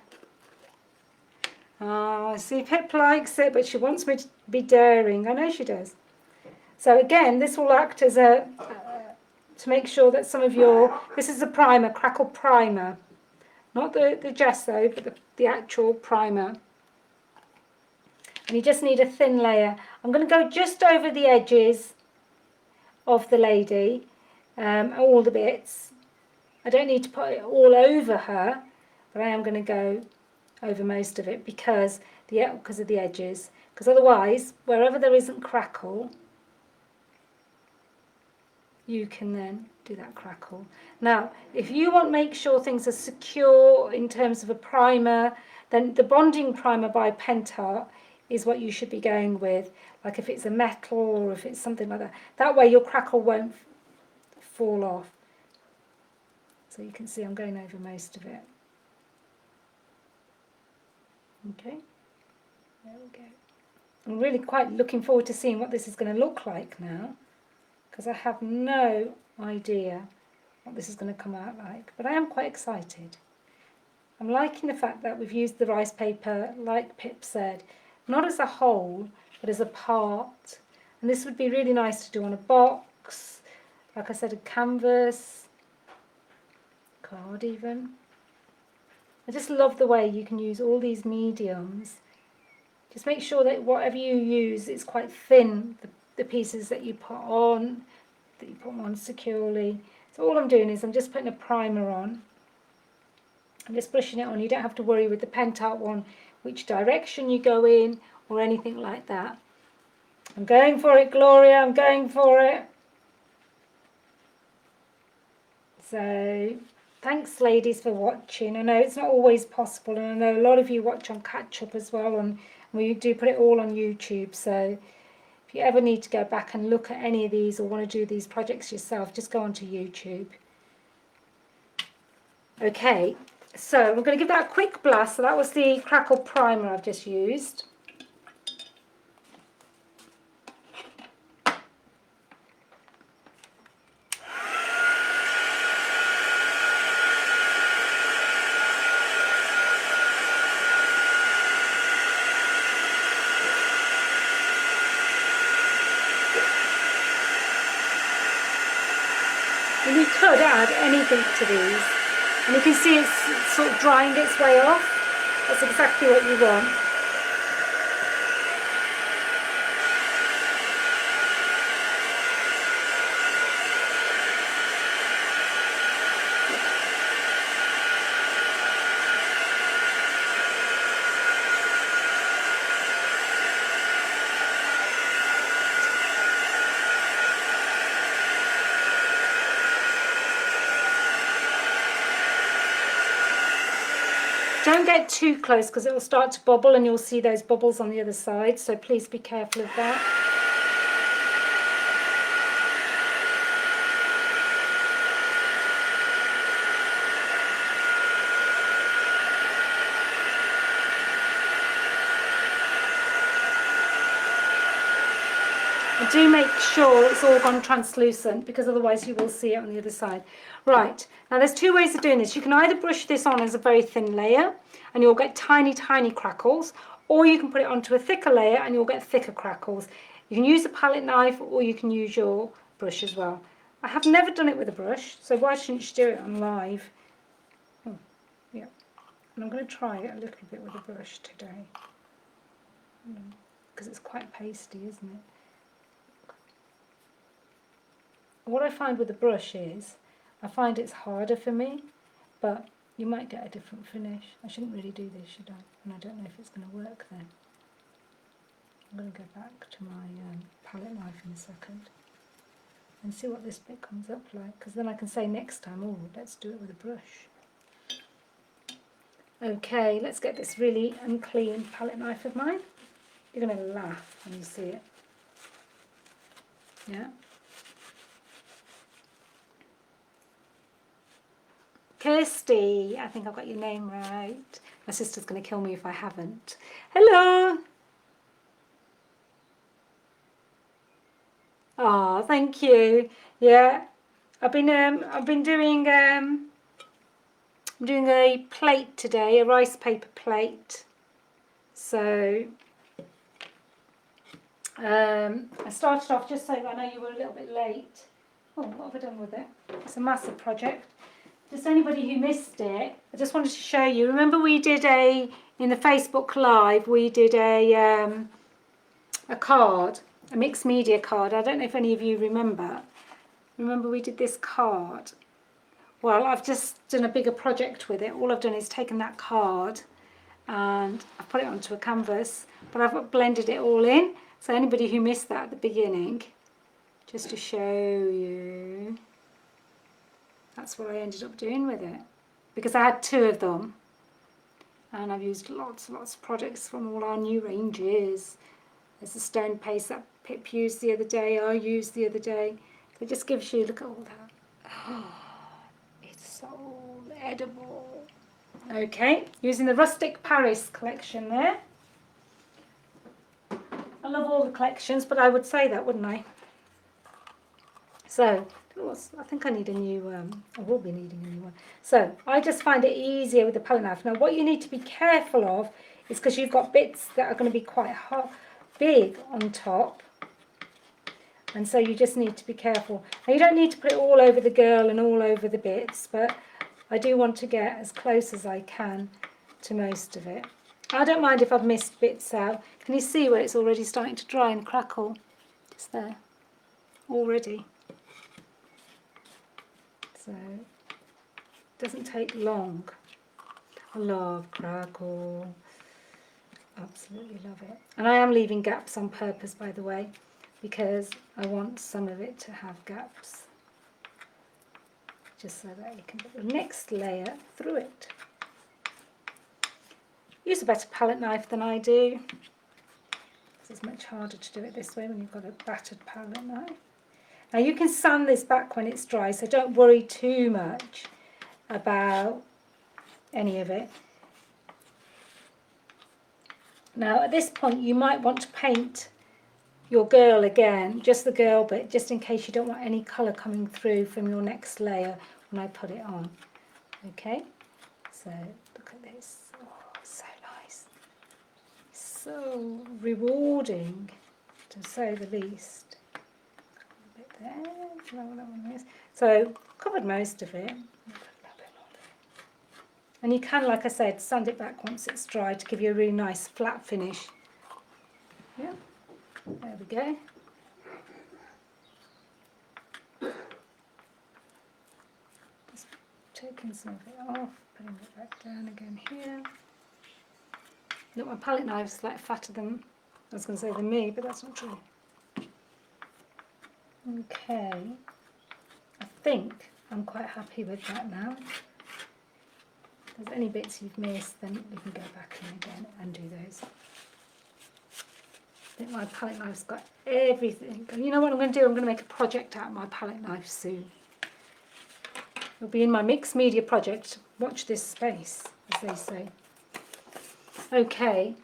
Oh, I see Pip likes it, but she wants me to be daring. I know she does. So again, this will act as a, to make sure that some of your, this is a primer, Crackle primer. Not the gesso, but the actual primer. And you just need a thin layer. I'm going to go just over the edges of the lady, all the bits. I don't need to put it all over her, but I am going to go over most of it because of the edges. Because otherwise, wherever there isn't crackle, you can then do that crackle. Now, if you want to make sure things are secure in terms of a primer, then the bonding primer by Pentart is what you should be going with. Like if it's a metal or if it's something like that. That way your crackle won't fall off. So you can see I'm going over most of it. Okay, there we go. I'm really quite looking forward to seeing what this is going to look like now, because I have no idea what this is going to come out like, but I am quite excited. I'm liking the fact that we've used the rice paper, like Pip said, not as a whole, but as a part. And this would be really nice to do on a box, like I said, a canvas, card even. I just love the way you can use all these mediums. Just make sure that whatever you use is quite thin, the pieces that you put on securely. So all I'm doing is I'm just putting a primer on. I'm just brushing it on. You don't have to worry with the Pentart one which direction you go in or anything like that. I'm going for it, Gloria, I'm going for it. So thanks ladies for watching. I know it's not always possible, and I know a lot of you watch on catch up as well, and we do put it all on YouTube. So if you ever need to go back and look at any of these or want to do these projects yourself, just go onto YouTube. Okay, so we're going to give that a quick blast. So that was the Crackle primer I've just used. And you could add anything to these. And you can see it's sort of drying its way off. That's exactly what you want. Don't get too close because it will start to bubble and you'll see those bubbles on the other side, so please be careful of that. But do make sure it's all gone translucent, because otherwise you will see it on the other side. Right, now there's two ways of doing this. You can either brush this on as a very thin layer and you'll get tiny, tiny crackles, or you can put it onto a thicker layer and you'll get thicker crackles. You can use a palette knife or you can use your brush as well. I have never done it with a brush, so why shouldn't you do it on live? Oh, yeah. And I'm going to try it a little bit with a brush today. Because it's quite pasty, isn't it? What I find with the brush is, I find it's harder for me, but you might get a different finish. I shouldn't really do this, should I? And I don't know if it's going to work then. I'm going to go back to my palette knife in a second and see what this bit comes up like, because then I can say next time, oh, let's do it with a brush. Okay, let's get this really unclean palette knife of mine. You're going to laugh when you see it. Yeah. Kirsty, I think I've got your name right. My sister's going to kill me if I haven't. Hello. Oh, thank you. Yeah, I've been doing I'm doing a plate today, a rice paper plate. So I started off, just so I know you were a little bit late. Oh, what have I done with it? It's a massive project. Just anybody who missed it, I just wanted to show you. Remember we did in the Facebook Live, we did a card, a mixed media card. I don't know if any of you remember. Remember we did this card? Well, I've just done a bigger project with it. All I've done is taken that card and I've put it onto a canvas, but I've blended it all in. So anybody who missed that at the beginning, just to show you, that's what I ended up doing with it. Because I had two of them and I've used lots of products from all our new ranges. There's a stone paste that Pip used the other day, I used the other day. It just gives you, look at all that. Oh, it's so edible. Okay, using the Rustic Paris collection there. I love all the collections, but I would say that, wouldn't I? So, I think I need a new, I will be needing a new one. So, I just find it easier with the palette knife. Now, what you need to be careful of is because you've got bits that are going to be quite big on top. And so you just need to be careful. Now, you don't need to put it all over the girl and all over the bits, but I do want to get as close as I can to most of it. I don't mind if I've missed bits out. Can you see where it's already starting to dry and crackle? Just there. Already. So, it doesn't take long. I love Crackle. Absolutely love it. And I am leaving gaps on purpose, by the way, because I want some of it to have gaps. Just so that you can put the next layer through it. Use a better palette knife than I do. It's much harder to do it this way when you've got a battered palette knife. Now you can sand this back when it's dry, so don't worry too much about any of it. Now at this point you might want to paint your girl again, just the girl bit, just in case you don't want any colour coming through from your next layer when I put it on. Okay, so look at this. Oh, so nice. So rewarding, to say the least. A bit there, do you know what that one is? So covered most of it. And you can, like I said, sand it back once it's dry to give you a really nice flat finish. Yeah. There we go. Just taking some of it off, putting it back down again here. Look, my palette knife's like fatter than, I was going to say than me, but that's not true. Okay. I think I'm quite happy with that now. If there's any bits you've missed, then you can go back in again and do those. I think my palette knife's got everything. And you know what I'm going to do? I'm going to make a project out of my palette knife soon. It'll be in my mixed media project. Watch this space, as they say. Okay.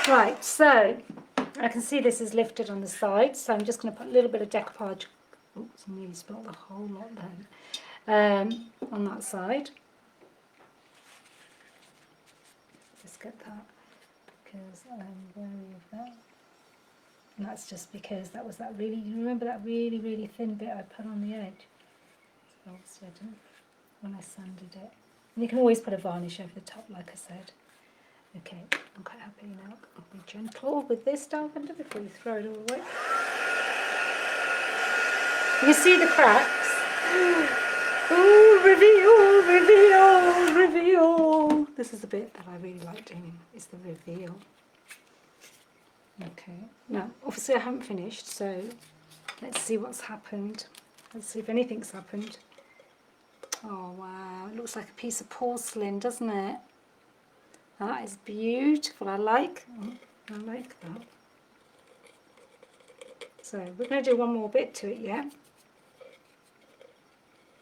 Right, so I can see this is lifted on the side, so I'm just going to put a little bit of decoupage. Oops, I nearly spilled the whole lot then. On that side. Just get that because I'm wary of that. And that's just because that was that really, you remember that really, really thin bit I put on the edge? So obviously I didn't when I sanded it. And you can always put a varnish over the top, like I said. Okay, I'm quite happy now. I'll be gentle with this Dalvender before you throw it all away. You see the cracks? Oh, reveal, reveal, reveal. This is the bit that I really like doing, is the reveal. Okay, now obviously I haven't finished, so let's see what's happened. Let's see if anything's happened. Oh wow, it looks like a piece of porcelain, doesn't it? That is beautiful. I like that. So we're going to do one more bit to it, yeah?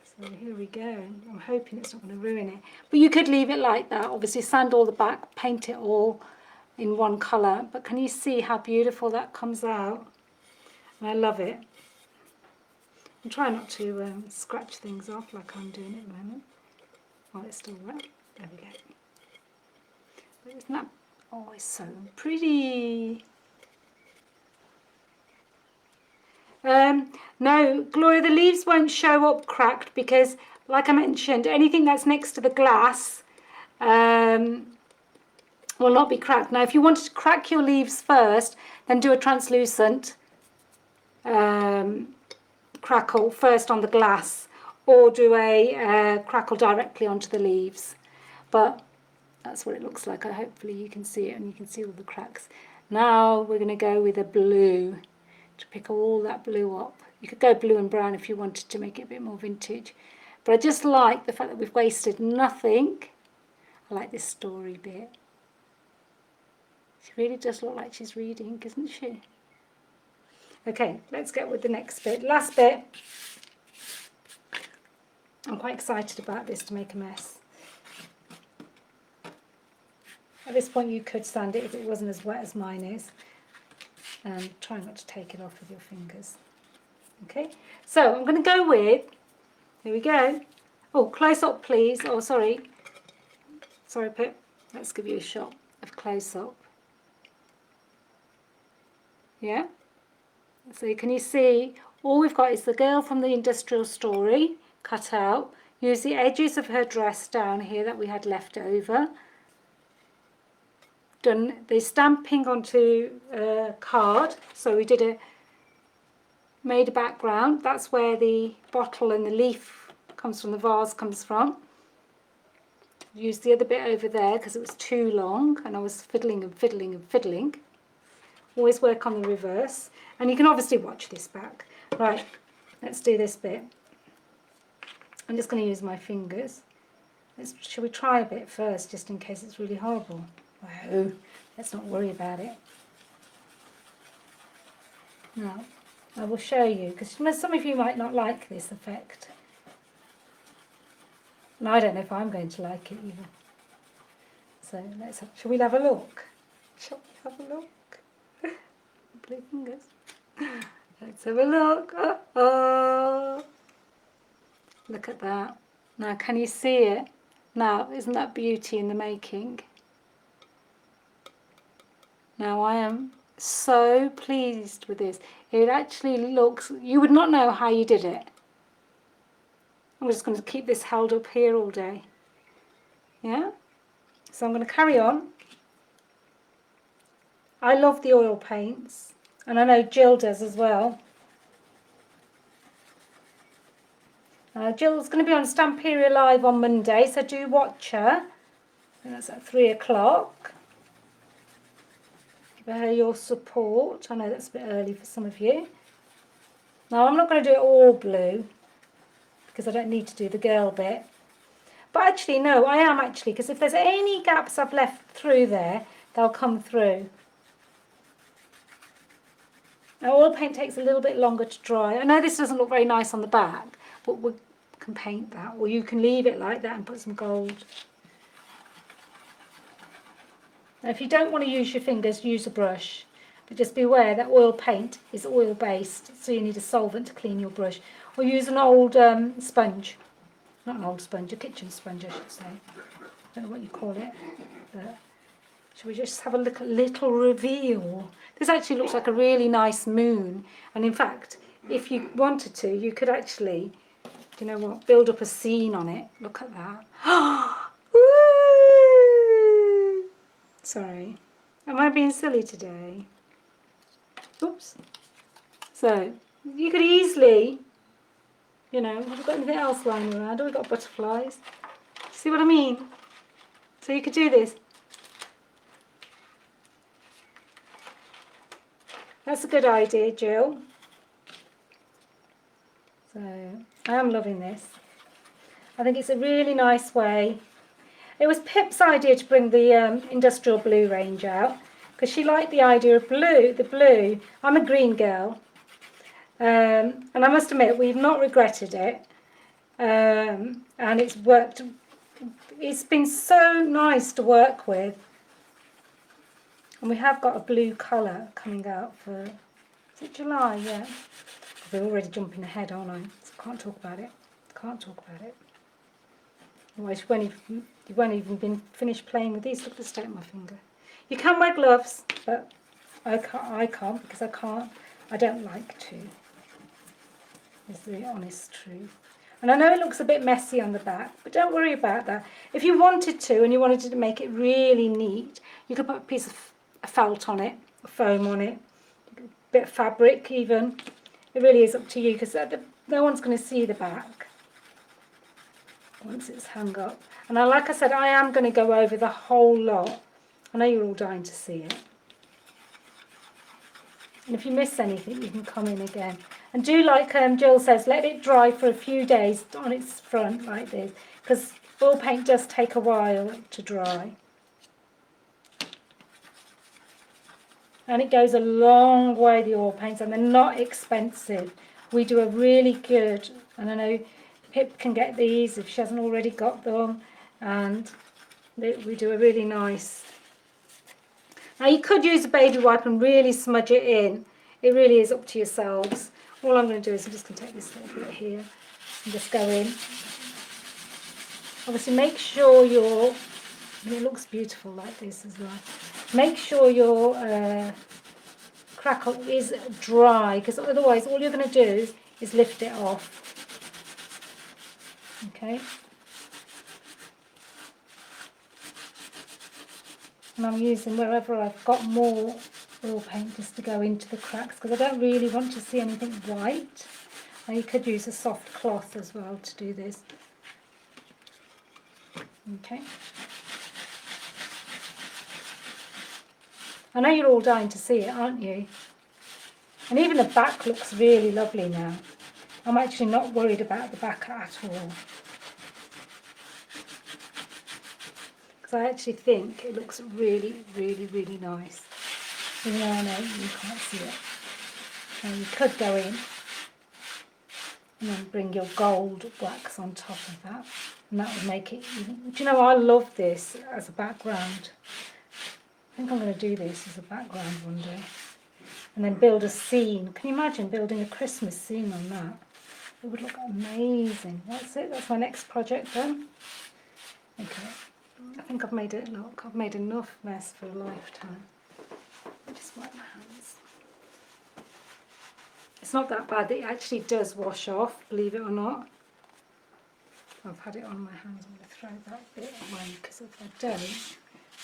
So here we go. I'm hoping it's not going to ruin it. But you could leave it like that. Obviously sand all the back, paint it all in one colour. But can you see how beautiful that comes out? And I love it. I'm trying not to scratch things off like I'm doing at the moment. Oh, it's still wet. There we go. But isn't that always so pretty? No, Gloria, the leaves won't show up cracked because, like I mentioned, anything that's next to the glass will not be cracked. Now, if you wanted to crack your leaves first, then do a translucent crackle first on the glass, or do a crackle directly onto the leaves. But that's what it looks like. Hopefully you can see it and you can see all the cracks. Now we're going to go with a blue to pick all that blue up. You could go blue and brown if you wanted to make it a bit more vintage. But I just like the fact that we've wasted nothing. I like this story bit. She really does look like she's reading, doesn't she? Okay, let's get with the next bit. Last bit. I'm quite excited about this to make a mess. At this point you could sand it if it wasn't as wet as mine is. And try not to take it off with your fingers. Okay, so I'm going to go with, here we go. Oh, close up please. Oh, sorry. Sorry, Pip. Let's give you a shot of close up. Yeah? So can you see, all we've got is the girl from the industrial story cut out. Use the edges of her dress down here that we had left over. Done the stamping onto a card. So we made a background. That's where the bottle and the leaf comes from, the vase comes from. Used the other bit over there because it was too long and I was fiddling and fiddling and fiddling. Always work on the reverse. And you can obviously watch this back. Right, let's do this bit. I'm just going to use my fingers. Shall we try a bit first, just in case it's really horrible? Wow, let's not worry about it. Now, I will show you, because some of you might not like this effect. And I don't know if I'm going to like it either. So shall we have a look? Shall we have a look? Blue fingers. Let's have a look. Oh. Look at that. Now, can you see it? Now, isn't that beauty in the making? Now, I am so pleased with this. It actually looks, you would not know how you did it. I'm just going to keep this held up here all day. Yeah? So I'm going to carry on. I love the oil paints, and I know Jill does as well. Jill's going to be on Stamperia Live on Monday, so do watch her. And that's at 3 o'clock. Give her your support. I know that's a bit early for some of you. Now, I'm not going to do it all blue, because I don't need to do the girl bit. But actually, no, I am actually, because if there's any gaps I've left through there, they'll come through. Now, oil paint takes a little bit longer to dry. I know this doesn't look very nice on the back, but we can paint that, or you can leave it like that and put some gold. And if you don't want to use your fingers, use a brush. But just beware that oil paint is oil based, so you need a solvent to clean your brush. Or use an old sponge. Not an old sponge, a kitchen sponge I should say. I don't know what you call it. But shall we just have a look at little reveal? This actually looks like a really nice moon. And in fact, if you wanted to, you could actually, do you know what, build up a scene on it. Look at that. Woo! Sorry. Am I being silly today? Oops. So, you could easily, you know, have we got anything else lying around? Have we got butterflies? See what I mean? So you could do this. That's a good idea, Jill. So, I am loving this. I think it's a really nice way. It was Pip's idea to bring the industrial blue range out because she liked the idea of blue, the blue. I'm a green girl. And I must admit, we've not regretted it. And it's worked. It's been so nice to work with. And we have got a blue colour coming out for, is it July? Yeah. We're already jumping ahead, aren't I? So I can't talk about it. Can't talk about it. Otherwise, you won't even been finished playing with these. Look at the state of my finger. You can wear gloves, but I can't because I don't like to. Is the honest truth. And I know it looks a bit messy on the back, but don't worry about that. If you wanted to and you wanted to make it really neat, you could put a piece of felt on it, a foam on it, a bit of fabric even. It really is up to you because no one's going to see the back once it's hung up. And like I said, I am going to go over the whole lot. I know you're all dying to see it. And if you miss anything, you can come in again. And do, like Jill says, let it dry for a few days on its front like this, because oil paint does take a while to dry. And it goes a long way, the oil paints, and they're not expensive. We do a really good, and I know Pip can get these if she hasn't already got them, and we do a really nice. Now you could use a baby wipe and really smudge it in. It really is up to yourselves. All I'm going to do is I'm just going to take this little bit here and just go in. Obviously make sure it looks beautiful like this as well. Make sure your crackle is dry, because otherwise all you're going to do is lift it off. Okay. And I'm using wherever I've got more oil paint just to go into the cracks, because I don't really want to see anything white. Now you could use a soft cloth as well to do this. Okay. I know you're all dying to see it, aren't you? And even the back looks really lovely now. I'm actually not worried about the back at all. Because I actually think it looks really, really, really nice. Even though I know you can't see it. And you could go in and then bring your gold wax on top of that. And that would make it even. Do you know, I love this as a background. I think I'm going to do this as a background one day. And then build a scene. Can you imagine building a Christmas scene on that? It would look amazing. That's it. That's my next project done. Okay. I think I've made it look. I've made enough mess for a lifetime. Just wipe my hands. It's not that bad. It actually does wash off, believe it or not. I've had it on my hands. I'm going to throw that bit away, because if I don't,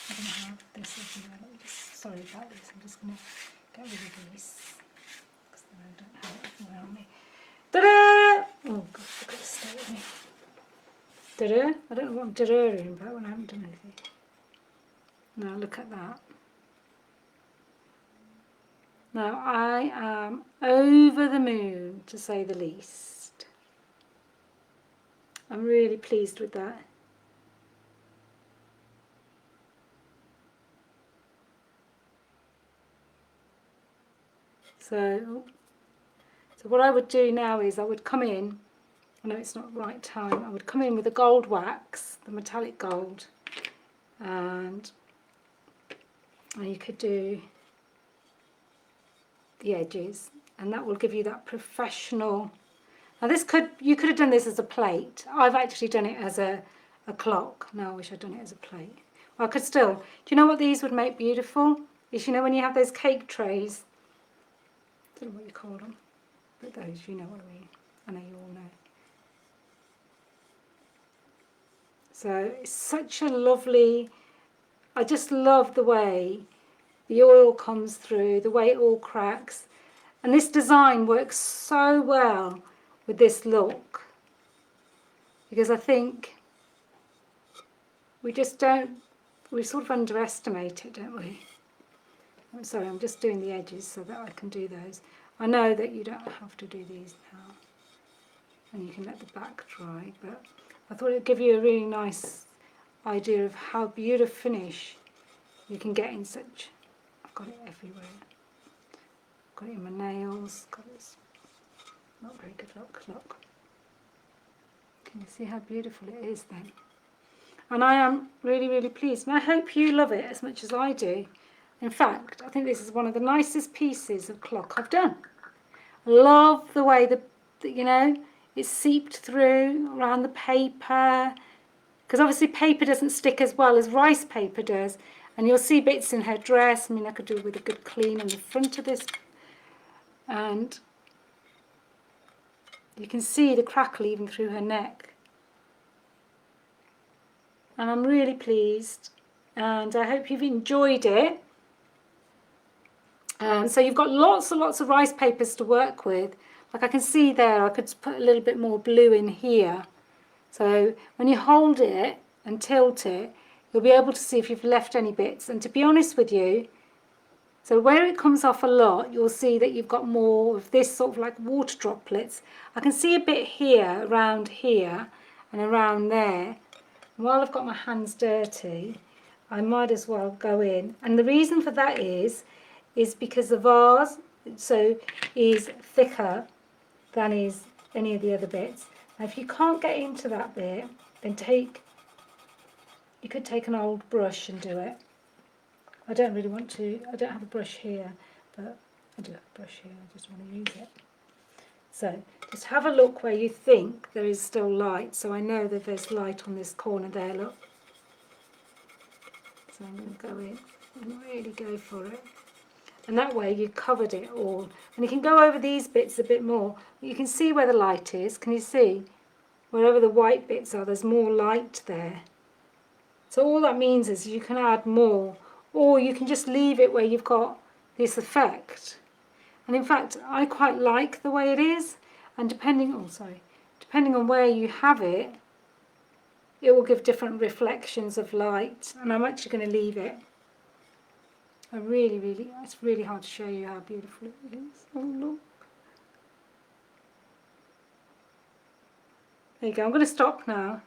I'm going to have this as well. Sorry about this. I'm just going to get rid of this, because then I don't have it around me. Ta-da! Oh God, look at the state of me. Ta-da! I don't know what I'm ta-da-ing about when I haven't done anything. Now look at that. Now I am over the moon, to say the least. I'm really pleased with that. So what I would do now is I would come in, I know it's not the right time, I would come in with the gold wax, the metallic gold, and And you could do the edges, and that will give you that professional. Now you could have done this as a plate. I've actually done it as a clock. No, I wish I'd done it as a plate. Well, I could still. Do you know what these would make beautiful? Is, you know, when you have those cake trays, I don't know what you call them, but those, you know what I mean. I know you all know. So it's such a lovely, I just love the way the oil comes through, the way it all cracks. And this design works so well with this look, because I think we sort of underestimate it, don't we? I'm sorry, I'm just doing the edges so that I can do those. I know that you don't have to do these now, and you can let the back dry, but I thought it would give you a really nice idea of how beautiful finish you can get in such. I've got it everywhere. Got it in my nails. Got it. Not very good. Look. Can you see how beautiful it is then? And I am really, really pleased. And I hope you love it as much as I do. In fact, I think this is one of the nicest pieces of clock I've done. I love the way that, you know, it's seeped through around the paper. Because obviously paper doesn't stick as well as rice paper does. And you'll see bits in her dress. I mean, I could do with a good clean on the front of this. And you can see the crackle even through her neck. And I'm really pleased. And I hope you've enjoyed it. So you've got lots and lots of rice papers to work with. Like I can see there, I could put a little bit more blue in here. So when you hold it and tilt it, you'll be able to see if you've left any bits. And to be honest with you, so where it comes off a lot, you'll see that you've got more of this sort of like water droplets. I can see a bit here, around here, and around there. And while I've got my hands dirty, I might as well go in. And the reason for that is because the vase is thicker than is any of the other bits. Now if you can't get into that bit, then you could take an old brush and do it. I don't really want to, I don't have a brush here, but I do have a brush here, I just want to use it. So just have a look where you think there is still light. So I know that there's light on this corner there, look. So I'm going to go in and really go for it. And that way you covered it all. And you can go over these bits a bit more. You can see where the light is. Can you see? Wherever the white bits are, there's more light there. So all that means is you can add more, or you can just leave it where you've got this effect. And in fact, I quite like the way it is. And depending on where you have it, it will give different reflections of light. And I'm actually going to leave it. It's really hard to show you how beautiful it is. Oh, look. There you go. I'm going to stop now.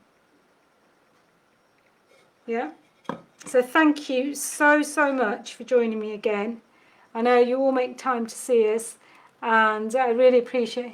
Yeah. So thank you so much for joining me again. I know you all make time to see us, and I really appreciate it.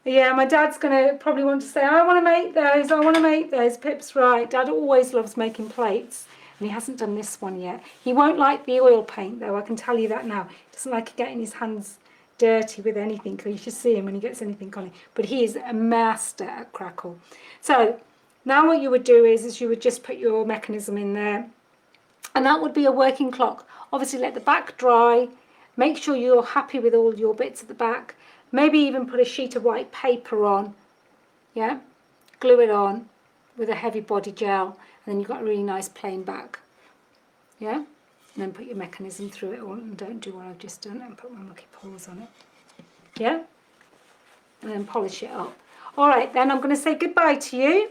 Yeah, my dad's going to probably want to say, I want to make those. Pip's right. Dad always loves making plates. And he hasn't done this one yet. He won't like the oil paint though, I can tell you that now. He doesn't like getting his hands dirty with anything, because you should see him when he gets anything on it. But he is a master at Crackle. So now what you would do is you would just put your mechanism in there. And that would be a working clock. Obviously let the back dry. Make sure you're happy with all your bits at the back. Maybe even put a sheet of white paper on. Yeah, glue it on with a heavy body gel. And then you've got a really nice plain back. Yeah? And then put your mechanism through it all, and don't do what I've just done and put my mucky paws on it. Yeah? And then polish it up. Alright, then I'm going to say goodbye to you.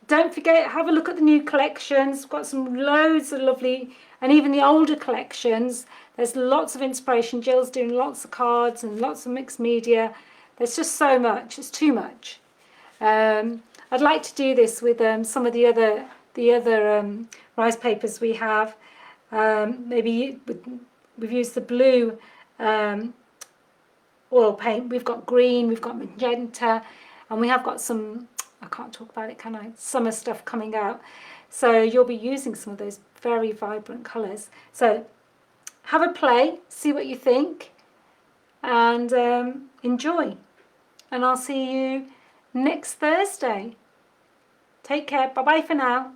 Don't forget, have a look at the new collections. We've got some loads of lovely, and even the older collections. There's lots of inspiration. Jill's doing lots of cards and lots of mixed media. There's just so much. It's too much. I'd like to do this with some of the other rice papers we have. Maybe we've used the blue oil paint. We've got green, we've got magenta, and we have got some, I can't talk about it, can I? Summer stuff coming out. So you'll be using some of those very vibrant colours. So have a play, see what you think, and enjoy. And I'll see you next Thursday. Take care. Bye-bye for now.